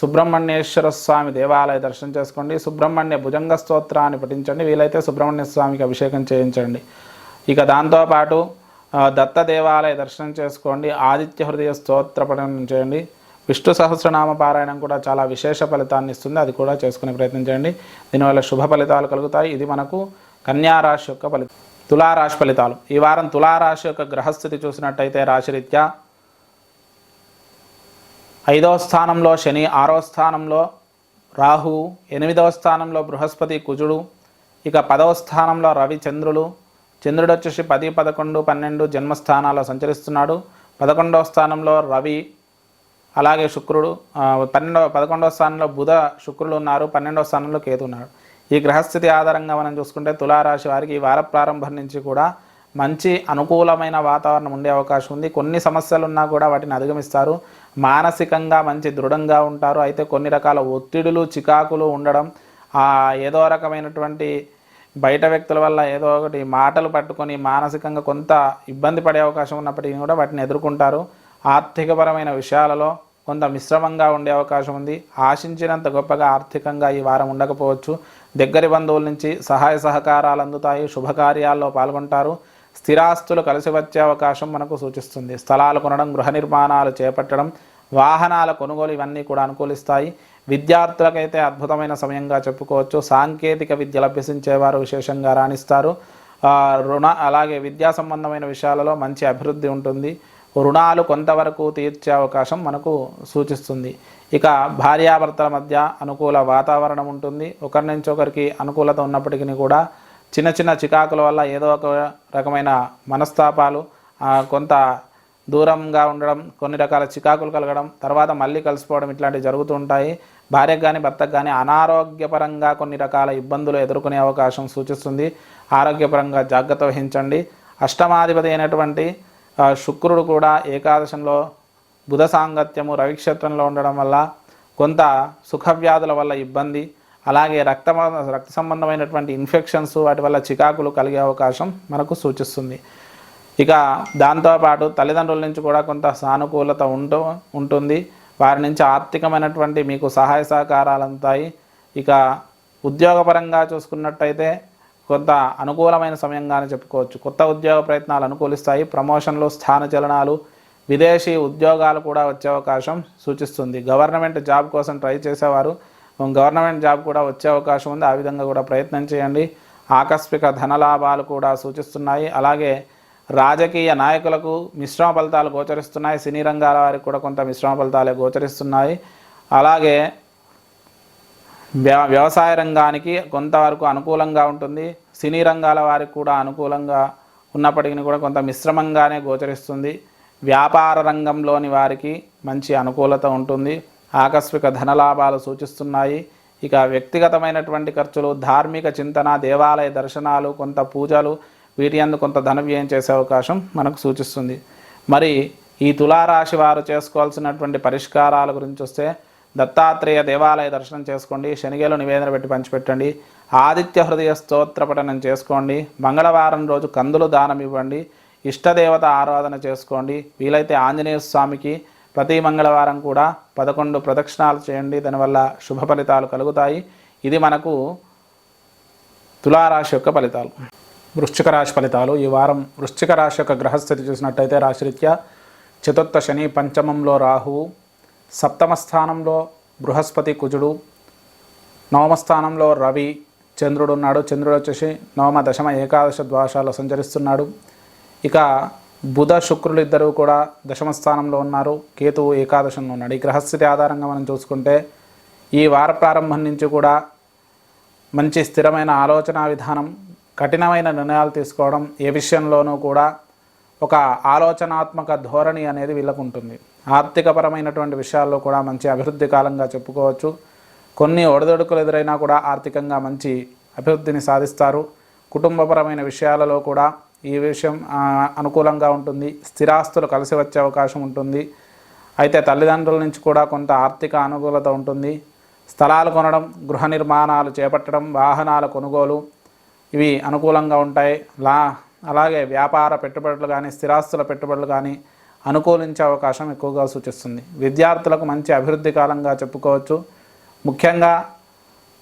సుబ్రహ్మణ్యేశ్వర స్వామి దేవాలయ దర్శనం చేసుకోండి, సుబ్రహ్మణ్య భుజంగ స్తోత్రాన్ని పఠించండి, వీలైతే సుబ్రహ్మణ్య స్వామికి అభిషేకం చేయించండి. ఇక దాంతోపాటు దత్త దేవాలయ దర్శనం చేసుకోండి, ఆదిత్య హృదయ స్తోత్ర పఠనం చేయండి, విష్ణు సహస్రనామ పారాయణం కూడా చాలా విశేష ఫలితాన్ని ఇస్తుంది, అది కూడా చేసుకునే ప్రయత్నం చేయండి. దీనివల్ల శుభ ఫలితాలు కలుగుతాయి. ఇది మనకు కన్యా రాశి యొక్క ఫలితం. తులారాశి ఫలితాలు. ఈ వారం తులారాశి యొక్క గ్రహస్థితి చూసినట్టయితే రాశిరీత్యా 5వ స్థానంలో శని, 6వ స్థానంలో రాహు, 8వ స్థానంలో బృహస్పతి కుజుడు, ఇక 10వ స్థానంలో రవి చంద్రుడు వచ్చేసి 10, 11, 12 జన్మస్థానాల్లో సంచరిస్తున్నాడు. 11వ స్థానంలో రవి, అలాగే శుక్రుడు, 11వ స్థానంలో బుధ శుక్రుడు ఉన్నారు, 12వ స్థానంలో కేతు ఉన్నాడు. ఈ గ్రహస్థితి ఆధారంగా మనం చూసుకుంటే తులారాశి వారికి ఈ వార ప్రారంభం నుంచి కూడా మంచి అనుకూలమైన వాతావరణం ఉండే అవకాశం ఉంది. కొన్ని సమస్యలు ఉన్నా కూడా వాటిని అధిగమిస్తారు, మానసికంగా మంచి దృఢంగా ఉంటారు. అయితే కొన్ని రకాల ఒత్తిడులు చికాకులు ఉండడం, ఏదో రకమైనటువంటి బయట వ్యక్తుల వల్ల ఏదో ఒకటి మాటలు పట్టుకొని మానసికంగా కొంత ఇబ్బంది పడే అవకాశం ఉన్నప్పటికీ కూడా వాటిని ఎదుర్కొంటారు. ఆర్థికపరమైన విషయాలలో కొంత మిశ్రమంగా ఉండే అవకాశం ఉంది. ఆశించినంత గొప్పగా ఆర్థికంగా ఈ వారం ఉండకపోవచ్చు. దగ్గరి బంధువుల నుంచి సహాయ సహకారాలు అందుతాయి, శుభకార్యాల్లో పాల్గొంటారు, స్థిరాస్తులు కలిసి వచ్చే అవకాశం మనకు సూచిస్తుంది. స్థలాలు కొనడం, గృహ నిర్మాణాలు చేపట్టడం, వాహనాల కొనుగోలు ఇవన్నీ కూడా అనుకూలిస్తాయి. విద్యార్థులకైతే అద్భుతమైన సమయంగా చెప్పుకోవచ్చు. సాంకేతిక విద్యలు అభ్యసించేవారు విశేషంగా రాణిస్తారు. అలాగే విద్యా సంబంధమైన విషయాలలో మంచి అభివృద్ధి ఉంటుంది. రుణాలు కొంతవరకు తీర్చే అవకాశం మనకు సూచిస్తుంది. ఇక భార్యాభర్తల మధ్య అనుకూల వాతావరణం ఉంటుంది. ఒకరి నుంచి ఒకరికి అనుకూలత ఉన్నప్పటికీ కూడా చిన్న చిన్న చికాకుల వల్ల ఏదో ఒక రకమైన మనస్తాపాలు, కొంత దూరంగా ఉండడం, కొన్ని రకాల చికాకులు కలగడం, తర్వాత మళ్ళీ కలిసిపోవడం ఇట్లాంటివి జరుగుతూ ఉంటాయి. భార్యకు కానీ భర్తకు కానీ అనారోగ్యపరంగా కొన్ని రకాల ఇబ్బందులు ఎదుర్కొనే అవకాశం సూచిస్తుంది. ఆరోగ్యపరంగా జాగ్రత్త వహించండి. అష్టమాధిపతి అయినటువంటి శుక్రుడు కూడా ఏకాదశంలో బుధ సాంగత్యము రవిక్షేత్రంలో ఉండడం వల్ల కొంత సుఖవ్యాధుల వల్ల ఇబ్బంది, అలాగే రక్త సంబంధమైనటువంటి ఇన్ఫెక్షన్స్ వాటి వల్ల చికాకులు కలిగే అవకాశం మనకు సూచిస్తుంది. ఇక దాంతోపాటు తల్లిదండ్రుల నుంచి కూడా కొంత సానుకూలత ఉంటుంది. వారి నుంచి ఆర్థికమైనటువంటి మీకు సహాయ సహకారాలు అందుతాయి. ఇక ఉద్యోగపరంగా చూసుకున్నట్టయితే కొంత అనుకూలమైన సమయంగానే చెప్పుకోవచ్చు. కొత్త ఉద్యోగ ప్రయత్నాలు అనుకూలిస్తాయి. ప్రమోషన్లు, స్థానచలనాలు, విదేశీ ఉద్యోగాలు కూడా వచ్చే అవకాశం సూచిస్తుంది. గవర్నమెంట్ జాబ్ కోసం ట్రై చేసేవారు గవర్నమెంట్ జాబ్ కూడా వచ్చే అవకాశం ఉంది. ఆ విధంగా కూడా ప్రయత్నం చేయండి. ఆకస్మిక ధనలాభాలు కూడా సూచిస్తున్నాయి. అలాగే రాజకీయ నాయకులకు మిశ్రమ ఫలితాలు గోచరిస్తున్నాయి. సినీ రంగాల వారికి కూడా కొంత మిశ్రమ ఫలితాలే గోచరిస్తున్నాయి. అలాగే వ్యవసాయ రంగానికి కొంతవరకు అనుకూలంగా ఉంటుంది. సినీ రంగాల వారికి కూడా అనుకూలంగా ఉన్నప్పటికీ కూడా కొంత మిశ్రమంగానే గోచరిస్తుంది. వ్యాపార రంగంలోని వారికి మంచి అనుకూలత ఉంటుంది. ఆకస్మిక ధనలాభాలు సూచిస్తున్నాయి. ఇక వ్యక్తిగతమైనటువంటి ఖర్చులు, ధార్మిక చింతన, దేవాలయ దర్శనాలు, కొంత పూజలు, వీటి యందు కొంత ధన వ్యయం చేసే అవకాశం మనకు సూచిస్తుంది. మరి ఈ తులారాశి వారు చేసుకోవాల్సినటువంటి పరిష్కారాల గురించి వస్తే దత్తాత్రేయ దేవాలయ దర్శనం చేసుకోండి, శనిగేలు నివేదన పెట్టి పంచిపెట్టండి, ఆదిత్య హృదయ స్తోత్ర పఠనం చేసుకోండి, మంగళవారం రోజు కందులు దానం ఇవ్వండి, ఇష్టదేవత ఆరాధన చేసుకోండి. వీలైతే ఆంజనేయ స్వామికి ప్రతి మంగళవారం కూడా 11 ప్రదక్షిణాలు చేయండి. దానివల్ల శుభ ఫలితాలు కలుగుతాయి. ఇది మనకు తులారాశి యొక్క ఫలితాలు. వృశ్చిక రాశి ఫలితాలు. ఈ వారం వృశ్చిక రాశి యొక్క గ్రహస్థితి చూసినట్టయితే రాశిరీత్యా చతుర్థ శని, పంచమంలో రాహువు, సప్తమ స్థానంలో బృహస్పతి కుజుడు, నవమ స్థానంలో రవి చంద్రుడు ఉన్నాడు. చంద్రుడు వచ్చేసి నవమ, దశమ, ఏకాదశ ద్వాశాల్లో సంచరిస్తున్నాడు. ఇక బుధ శుక్రులు ఇద్దరు కూడా దశమ స్థానంలో ఉన్నారు. కేతువు ఏకాదశంలో ఉన్నాడు. ఈ గ్రహస్థితి ఆధారంగా మనం చూసుకుంటే ఈ వార ప్రారంభం నుంచి కూడా మంచి స్థిరమైన ఆలోచన విధానం, కఠినమైన నిర్ణయాలు తీసుకోవడం, ఏ విషయంలోనూ కూడా ఒక ఆలోచనాత్మక ధోరణి అనేది వీళ్ళకు ఉంటుంది. ఆర్థికపరమైనటువంటి విషయాల్లో కూడా మంచి అభివృద్ధి కాలంగా చెప్పుకోవచ్చు. కొన్ని ఒడిదొడుకులు ఎదురైనా కూడా ఆర్థికంగా మంచి అభివృద్ధిని సాధిస్తారు. కుటుంబపరమైన విషయాలలో కూడా ఈ విషయం అనుకూలంగా ఉంటుంది. స్థిరాస్తులు కలిసి వచ్చే అవకాశం ఉంటుంది. అయితే తల్లిదండ్రుల నుంచి కూడా కొంత ఆర్థిక అనుకూలత ఉంటుంది. స్థలాలు కొనడం, గృహ నిర్మాణాలు చేపట్టడం, వాహనాల కొనుగోలు ఇవి అనుకూలంగా ఉంటాయి. అలాగే వ్యాపార పెట్టుబడులు కానీ, స్థిరాస్తుల పెట్టుబడులు కానీ అనుకూలించే అవకాశం ఎక్కువగా సూచిస్తుంది. విద్యార్థులకు మంచి అభివృద్ధి కాలంగా చెప్పుకోవచ్చు. ముఖ్యంగా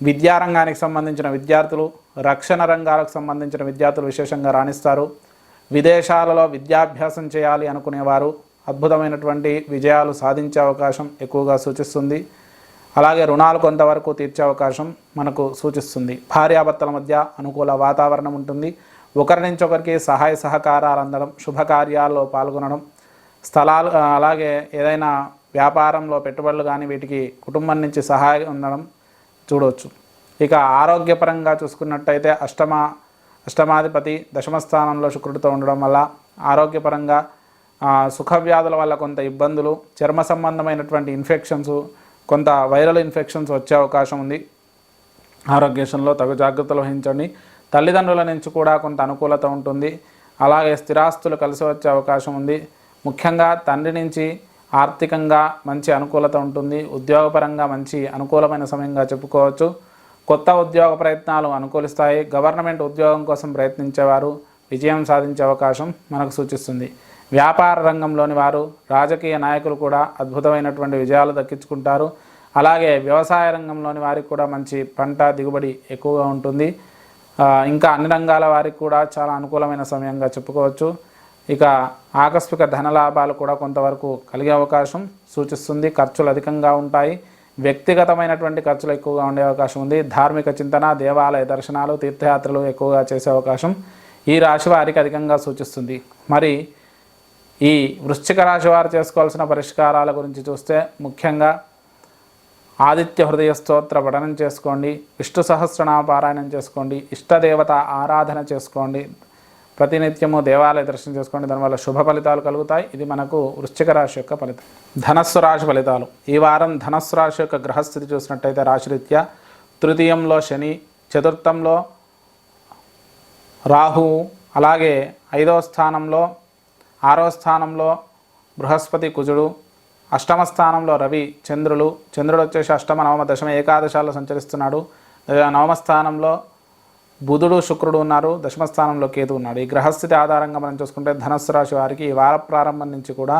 విద్యారంగానికి సంబంధించిన విద్యార్థులు, రక్షణ రంగాలకు సంబంధించిన విద్యార్థులు విశేషంగా రాణిస్తారు. విదేశాలలో విద్యాభ్యాసం చేయాలి అనుకునేవారు అద్భుతమైనటువంటి విజయాలు సాధించే అవకాశం ఎక్కువగా సూచిస్తుంది. అలాగే రుణాలు కొంతవరకు తీర్చే అవకాశం మనకు సూచిస్తుంది. భార్యాభర్తల మధ్య అనుకూల వాతావరణం ఉంటుంది. ఒకరి నుంచి ఒకరికి సహాయ సహకారాలు అందడం, శుభకార్యాల్లో పాల్గొనడం, స్థలాలు అలాగే ఏదైనా వ్యాపారంలో పెట్టుబడులు కానీ వీటికి కుటుంబం నుంచి సహాయం ఉండడం చూడవచ్చు. ఇక ఆరోగ్యపరంగా చూసుకున్నట్టయితే అష్టమాధిపతి దశమ స్థానంలో శుక్రుడితో ఉండడం వల్ల ఆరోగ్యపరంగా సుఖవ్యాధుల వల్ల కొంత ఇబ్బందులు, చర్మ సంబంధమైనటువంటి ఇన్ఫెక్షన్స్, కొంత వైరల్ ఇన్ఫెక్షన్స్ వచ్చే అవకాశం ఉంది. ఆరోగ్య విషయంలో తగు జాగ్రత్తలు వహించండి. తల్లిదండ్రుల నుంచి కూడా కొంత అనుకూలత ఉంటుంది. అలాగే స్థిరాస్తులు కలిసి వచ్చే అవకాశం ఉంది. ముఖ్యంగా తండ్రి నుంచి ఆర్థికంగా మంచి అనుకూలత ఉంటుంది. ఉద్యోగపరంగా మంచి అనుకూలమైన సమయంగా చెప్పుకోవచ్చు. కొత్త ఉద్యోగ ప్రయత్నాలు అనుకూలిస్తాయి. గవర్నమెంట్ ఉద్యోగం కోసం ప్రయత్నించేవారు విజయం సాధించే అవకాశం మనకు సూచిస్తుంది. వ్యాపార రంగంలోని వారు, రాజకీయ నాయకులు కూడా అద్భుతమైనటువంటి విజయాలు దక్కించుకుంటారు. అలాగే వ్యవసాయ రంగంలోని వారికి కూడా మంచి పంట దిగుబడి ఎక్కువగా ఉంటుంది. ఇంకా అన్ని రంగాల వారికి కూడా చాలా అనుకూలమైన సమయంగా చెప్పుకోవచ్చు. ఇక ఆకస్మిక ధనలాభాలు కూడా కొంతవరకు కలిగే అవకాశం సూచిస్తుంది. ఖర్చులు అధికంగా ఉంటాయి. వ్యక్తిగతమైనటువంటి ఖర్చులు ఎక్కువగా ఉండే అవకాశం ఉంది. ధార్మిక చింతన, దేవాలయ దర్శనాలు, తీర్థయాత్రలు ఎక్కువగా చేసే అవకాశం ఈ రాశి వారికి అధికంగా సూచిస్తుంది. మరి ఈ వృశ్చిక రాశి వారు చేసుకోవాల్సిన పరిష్కారాల గురించి చూస్తే ముఖ్యంగా ఆదిత్య హృదయ స్తోత్ర పఠనం చేసుకోండి, విష్ణు సహస్రనామ పారాయణం చేసుకోండి, ఇష్టదేవత ఆరాధన చేసుకోండి, ప్రతినిత్యము దేవాలయ దర్శనం చేసుకోండి. దానివల్ల శుభ ఫలితాలు కలుగుతాయి. ఇది మనకు వృశ్చిక రాశి యొక్క ఫలితం. ధనస్సు రాశి ఫలితాలు. ఈ వారం ధనస్సు రాశి యొక్క గ్రహస్థితి చూసినట్టయితే రాశిరీత్యా తృతీయంలో శని, చతుర్థంలో రాహువు, అలాగే 5వ స్థానంలో 6వ స్థానంలో బృహస్పతి కుజుడు, అష్టమ స్థానంలో రవి చంద్రుడు వచ్చేసి అష్టమ నవమ దశమ ఏకాదశాల్లో సంచరిస్తున్నాడు. నవమ స్థానంలో బుధుడు శుక్రుడు ఉన్నారు. దశమ స్థానంలో కేతు ఉన్నాడు. ఈ గ్రహస్థితి ఆధారంగా మనం చూసుకుంటే ధనస్సు రాశి వారికి ఈ వార ప్రారంభం నుంచి కూడా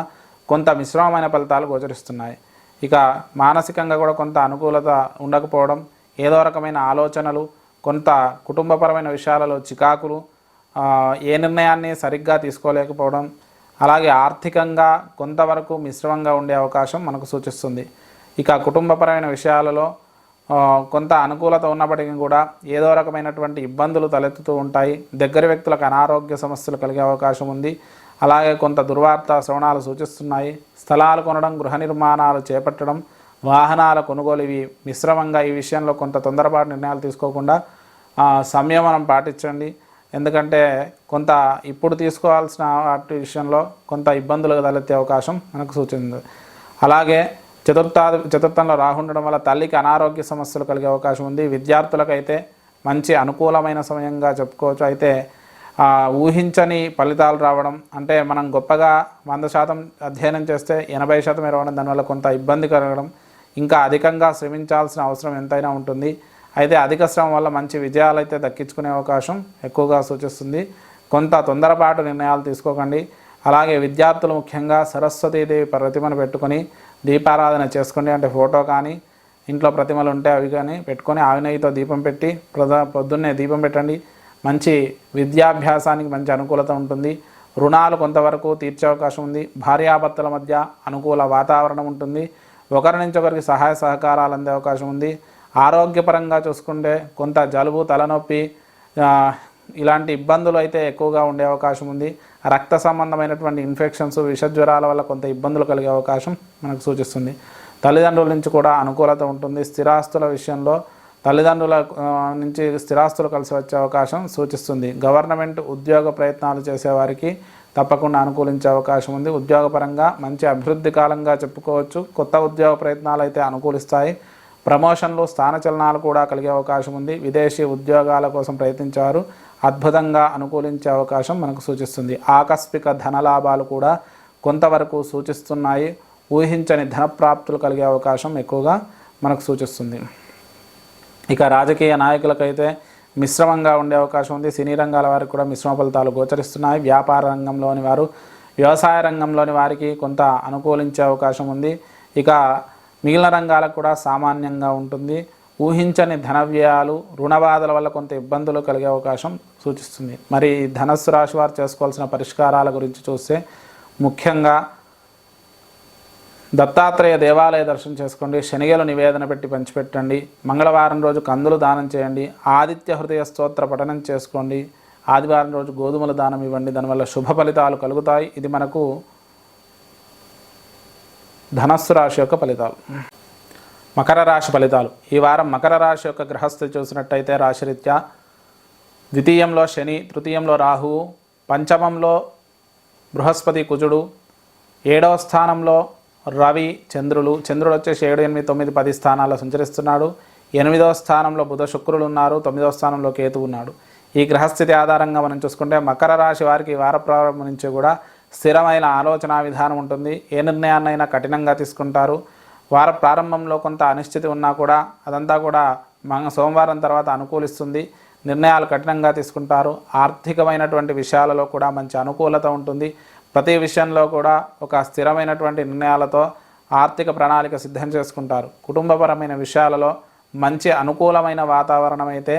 కొంత మిశ్రమమైన ఫలితాలు గోచరిస్తున్నాయి. ఇక మానసికంగా కూడా కొంత అనుకూలత ఉండకపోవడం, ఏదో రకమైన ఆలోచనలు, కొంత కుటుంబపరమైన విషయాలలో చికాకులు, ఏ నిర్ణయాన్ని సరిగ్గా తీసుకోలేకపోవడం, అలాగే ఆర్థికంగా కొంతవరకు మిశ్రమంగా ఉండే అవకాశం మనకు సూచిస్తుంది. ఇక కుటుంబపరమైన విషయాలలో కొంత అనుకూలత ఉన్నప్పటికీ కూడా ఏదో రకమైనటువంటి ఇబ్బందులు తలెత్తుతూ ఉంటాయి. దగ్గర వ్యక్తులకు అనారోగ్య సమస్యలు కలిగే అవకాశం ఉంది. అలాగే కొంత దుర్వార్త శ్రవణాలు సూచిస్తున్నాయి. స్థలాలు కొనడం, గృహ నిర్మాణాలు చేపట్టడం, వాహనాల కొనుగోలు ఇవి మిశ్రమంగా. ఈ విషయంలో కొంత తొందరపాటు నిర్ణయాలు తీసుకోకుండా సంయమనం పాటించండి. ఎందుకంటే కొంత ఇప్పుడు తీసుకోవాల్సిన వాటి విషయంలో కొంత ఇబ్బందులు తలెత్తే అవకాశం మనకు సూచించింది. అలాగే చతుర్థంలో రాహు ఉండడం వల్ల తల్లికి అనారోగ్య సమస్యలు కలిగే అవకాశం ఉంది. విద్యార్థులకైతే మంచి అనుకూలమైన సమయంగా చెప్పుకోవచ్చు. అయితే ఊహించని ఫలితాలు రావడం, అంటే మనం గొప్పగా 100% అధ్యయనం చేస్తే 80% రావడం, దానివల్ల కొంత ఇబ్బంది కలగడం, ఇంకా అధికంగా శ్రమించాల్సిన అవసరం ఎంతైనా ఉంటుంది. అయితే అధిక శ్రమ వల్ల మంచి విజయాలు అయితే దక్కించుకునే అవకాశం ఎక్కువగా సూచిస్తుంది. కొంత తొందరపాటు నిర్ణయాలు తీసుకోకండి. అలాగే విద్యార్థులు ముఖ్యంగా సరస్వతీదేవి ప్రతిమను పెట్టుకొని దీపారాధన చేసుకోండి. అంటే ఫోటో కానీ ఇంట్లో ప్రతిమలు ఉంటే అవి కానీ పెట్టుకొని ఆవినయితో దీపం పెట్టి పొద్దున్నే దీపం పెట్టండి. మంచి విద్యాభ్యాసానికి మంచి అనుకూలత ఉంటుంది. రుణాలు కొంతవరకు తీర్చే అవకాశం ఉంది. భార్యాభర్తల మధ్య అనుకూల వాతావరణం ఉంటుంది. ఒకరి నుంచి ఒకరికి సహాయ సహకారాలు అందే అవకాశం ఉంది. ఆరోగ్యపరంగా చూసుకుంటే కొంత జలుబు, తలనొప్పి ఇలాంటి ఇబ్బందులు అయితే ఎక్కువగా ఉండే అవకాశం ఉంది. రక్త సంబంధమైనటువంటి ఇన్ఫెక్షన్స్, విషజ్వరాల వల్ల కొంత ఇబ్బందులు కలిగే అవకాశం మనకు సూచిస్తుంది. తల్లిదండ్రుల నుంచి కూడా అనుకూలత ఉంటుంది. స్థిరాస్తుల విషయంలో తల్లిదండ్రుల నుంచి స్థిరాస్తులు కలిసి వచ్చే అవకాశం సూచిస్తుంది. గవర్నమెంట్ ఉద్యోగ ప్రయత్నాలు చేసేవారికి తప్పకుండా అనుకూలించే అవకాశం ఉంది. ఉద్యోగపరంగా మంచి అభివృద్ధి కాలంగా చెప్పుకోవచ్చు. కొత్త ఉద్యోగ ప్రయత్నాలు అయితే అనుకూలిస్తాయి. ప్రమోషన్లు, స్థానచలనాలు కూడా కలిగే అవకాశం ఉంది. విదేశీ ఉద్యోగాల కోసం ప్రయత్నించారు అద్భుతంగా అనుకూలించే అవకాశం మనకు సూచిస్తుంది. ఆకస్మిక ధనలాభాలు కూడా కొంతవరకు సూచిస్తున్నాయి. ఊహించని ధనప్రాప్తులు కలిగే అవకాశం ఎక్కువగా మనకు సూచిస్తుంది. ఇక రాజకీయ నాయకులకైతే మిశ్రమంగా ఉండే అవకాశం ఉంది. సినీ రంగాల వారికి కూడా మిశ్రమ ఫలితాలు గోచరిస్తున్నాయి. వ్యాపార రంగంలోని వారు వ్యవసాయ రంగంలోని వారికి కొంత అనుకూలించే అవకాశం ఉంది. ఇక మిగిలిన రంగాలకు కూడా సామాన్యంగా ఉంటుంది. ఊహించని ధన వ్యయాలు, రుణ బాధల వల్ల కొంత ఇబ్బందులు కలిగే అవకాశం సూచిస్తుంది. మరి ధనస్సు రాశి వారు చేసుకోవాల్సిన పరిష్కారాల గురించి చూస్తే ముఖ్యంగా దత్తాత్రేయ దేవాలయ దర్శనం చేసుకోండి, శనిగలు నివేదన పెట్టి పంచిపెట్టండి, మంగళవారం రోజు కందులు దానం చేయండి, ఆదిత్య హృదయ స్తోత్ర పఠనం చేసుకోండి, ఆదివారం రోజు గోధుమల దానం ఇవ్వండి. దానివల్ల శుభ ఫలితాలు కలుగుతాయి. ఇది మనకు ధనస్సు రాశి యొక్క ఫలితాలు. మకర రాశి ఫలితాలు. ఈ వారం మకర రాశి యొక్క గ్రహస్థితి చూసినట్టయితే రాశిరీత్యా ద్వితీయంలో శని, తృతీయంలో రాహువు, పంచమంలో బృహస్పతి కుజుడు, 7వ స్థానంలో రవి చంద్రుడు వచ్చేసి 7, 8, 9, 10 స్థానాల్లో సంచరిస్తున్నాడు. 8వ స్థానంలో బుధ శుక్రులు ఉన్నారు. 9వ స్థానంలో కేతు ఉన్నాడు. ఈ గ్రహస్థితి ఆధారంగా మనం చూసుకుంటే మకర రాశి వారికి వార ప్రారంభం నుంచి కూడా స్థిరమైన ఆలోచన విధానం ఉంటుంది. ఏ నిర్ణయాన్నైనా కఠినంగా తీసుకుంటారు. వార ప్రారంభంలో కొంత అనిశ్చితి ఉన్నా కూడా అదంతా కూడా సోమవారం తర్వాత అనుకూలిస్తుంది. నిర్ణయాలు కఠినంగా తీసుకుంటారు. ఆర్థికమైనటువంటి విషయాలలో కూడా మంచి అనుకూలత ఉంటుంది. ప్రతి విషయంలో కూడా ఒక స్థిరమైనటువంటి నిర్ణయాలతో ఆర్థిక ప్రణాళిక సిద్ధం చేసుకుంటారు. కుటుంబపరమైన విషయాలలో మంచి అనుకూలమైన వాతావరణం అయితే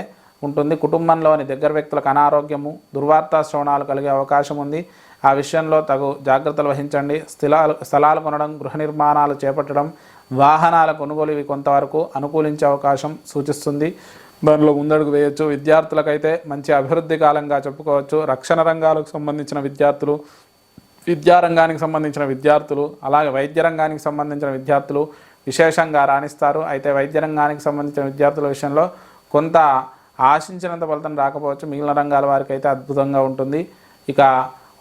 ఉంటుంది. కుటుంబంలోని దగ్గర వ్యక్తులకు అనారోగ్యము, దుర్వార్తా శ్రవణాలు కలిగే అవకాశం ఉంది. ఆ విషయంలో తగు జాగ్రత్తలు వహించండి. స్థలాలు కొనడం, గృహ నిర్మాణాలు చేపట్టడం, వాహనాల కొనుగోలు ఇవి కొంతవరకు అనుకూలించే అవకాశం సూచిస్తుంది. దానిలో ముందడుగు వేయచ్చు. విద్యార్థులకైతే మంచి అభివృద్ధి కాలంగా చెప్పుకోవచ్చు. రక్షణ రంగాలకు సంబంధించిన విద్యార్థులు, విద్యారంగానికి సంబంధించిన విద్యార్థులు, అలాగే వైద్య రంగానికి సంబంధించిన విద్యార్థులు విశేషంగా రాణిస్తారు. అయితే వైద్య రంగానికి సంబంధించిన విద్యార్థుల విషయంలో కొంత ఆశించినంత ఫలితం రాకపోవచ్చు. మిగిలిన రంగాల వారికి అయితే అద్భుతంగా ఉంటుంది. ఇక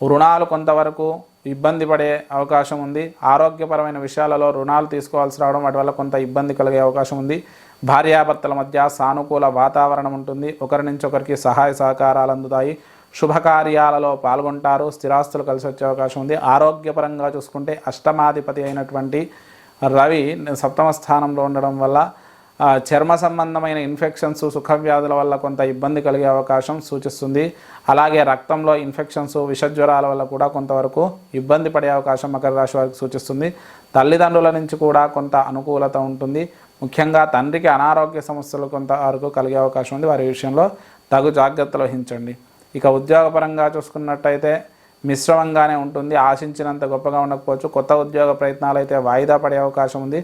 రుణాలు కొంతవరకు ఇబ్బంది పడే అవకాశం ఉంది. ఆరోగ్యపరమైన విషయాలలో రుణాలు తీసుకోవాల్సి రావడం, వాటి వల్ల కొంత ఇబ్బంది కలిగే అవకాశం ఉంది. భార్యాభర్తల మధ్య సానుకూల వాతావరణం ఉంటుంది. ఒకరి నుంచి ఒకరికి సహాయ సహకారాలు అందుతాయి. శుభకార్యాలలో పాల్గొంటారు. స్థిరాస్తులు కలిసి వచ్చే అవకాశం ఉంది. ఆరోగ్యపరంగా చూసుకుంటే అష్టమాధిపతి అయినటువంటి రవి 7వ స్థానంలో ఉండడం వల్ల చర్మ సంబంధమైన ఇన్ఫెక్షన్స్, సుఖవ్యాధుల వల్ల కొంత ఇబ్బంది కలిగే అవకాశం సూచిస్తుంది. అలాగే రక్తంలో ఇన్ఫెక్షన్స్, విషజ్వరాల వల్ల కూడా కొంతవరకు ఇబ్బంది పడే అవకాశం మకర రాశి వారికి సూచిస్తుంది. తల్లిదండ్రుల నుంచి కూడా కొంత అనుకూలత ఉంటుంది. ముఖ్యంగా తండ్రికి అనారోగ్య సమస్యలు కొంతవరకు కలిగే అవకాశం ఉంది. వారి విషయంలో తగు జాగ్రత్తలు వహించండి. ఇక ఉద్యోగపరంగా చూసుకున్నట్టయితే మిశ్రమంగానే ఉంటుంది. ఆశించినంత గొప్పగా ఉండకపోవచ్చు. కొత్త ఉద్యోగ ప్రయత్నాలు అయితే వాయిదా పడే అవకాశం ఉంది.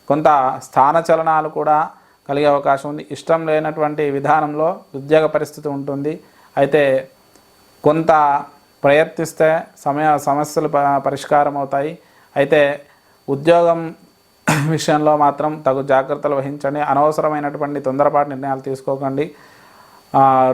కొంత స్థానచలనాలు కూడా కలిగే అవకాశం ఉంది. ఇష్టం లేనటువంటి విధానంలో ఉద్యోగ పరిస్థితి ఉంటుంది. అయితే కొంత ప్రయత్నిస్తే సమస్యలు పరిష్కారం అవుతాయి. అయితే ఉద్యోగం విషయంలో మాత్రం తగు జాగ్రత్తలు వహించండి. అనవసరమైనటువంటి తొందరపాటు నిర్ణయాలు తీసుకోకండి.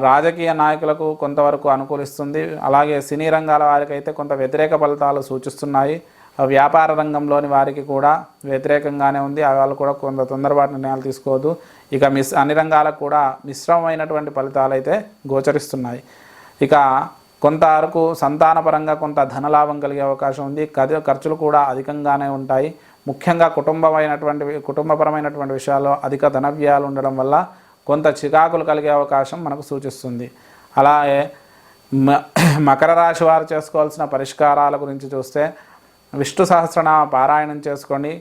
రాజకీయ నాయకులకు కొంతవరకు అనుకూలిస్తుంది. అలాగే సినీ రంగాల వారికి అయితే కొంత వ్యతిరేక ఫలితాలు సూచిస్తున్నాయి. వ్యాపార రంగంలోని వారికి కూడా వ్యతిరేకంగానే ఉంది. వాళ్ళు కూడా కొంత తొందరపాటు నిర్ణయాలు తీసుకోవద్దు. ఇక అన్ని రంగాలకు కూడా మిశ్రమమైనటువంటి ఫలితాలు అయితే గోచరిస్తున్నాయి. ఇక కొంతవరకు సంతానపరంగా కొంత ధనలాభం కలిగే అవకాశం ఉంది. ఖర్చులు కూడా అధికంగానే ఉంటాయి. ముఖ్యంగా కుటుంబపరమైనటువంటి విషయాల్లో అధిక ధన వ్యయాలు ఉండడం వల్ల కొంత చికాకులు కలిగే అవకాశం మనకు సూచిస్తుంది. అలాగే మకర రాశి వారు చేసుకోవాల్సిన పరిష్కారాల గురించి చూస్తే విష్ణు సహస్రనామ పారాయణం చేసుకోండి.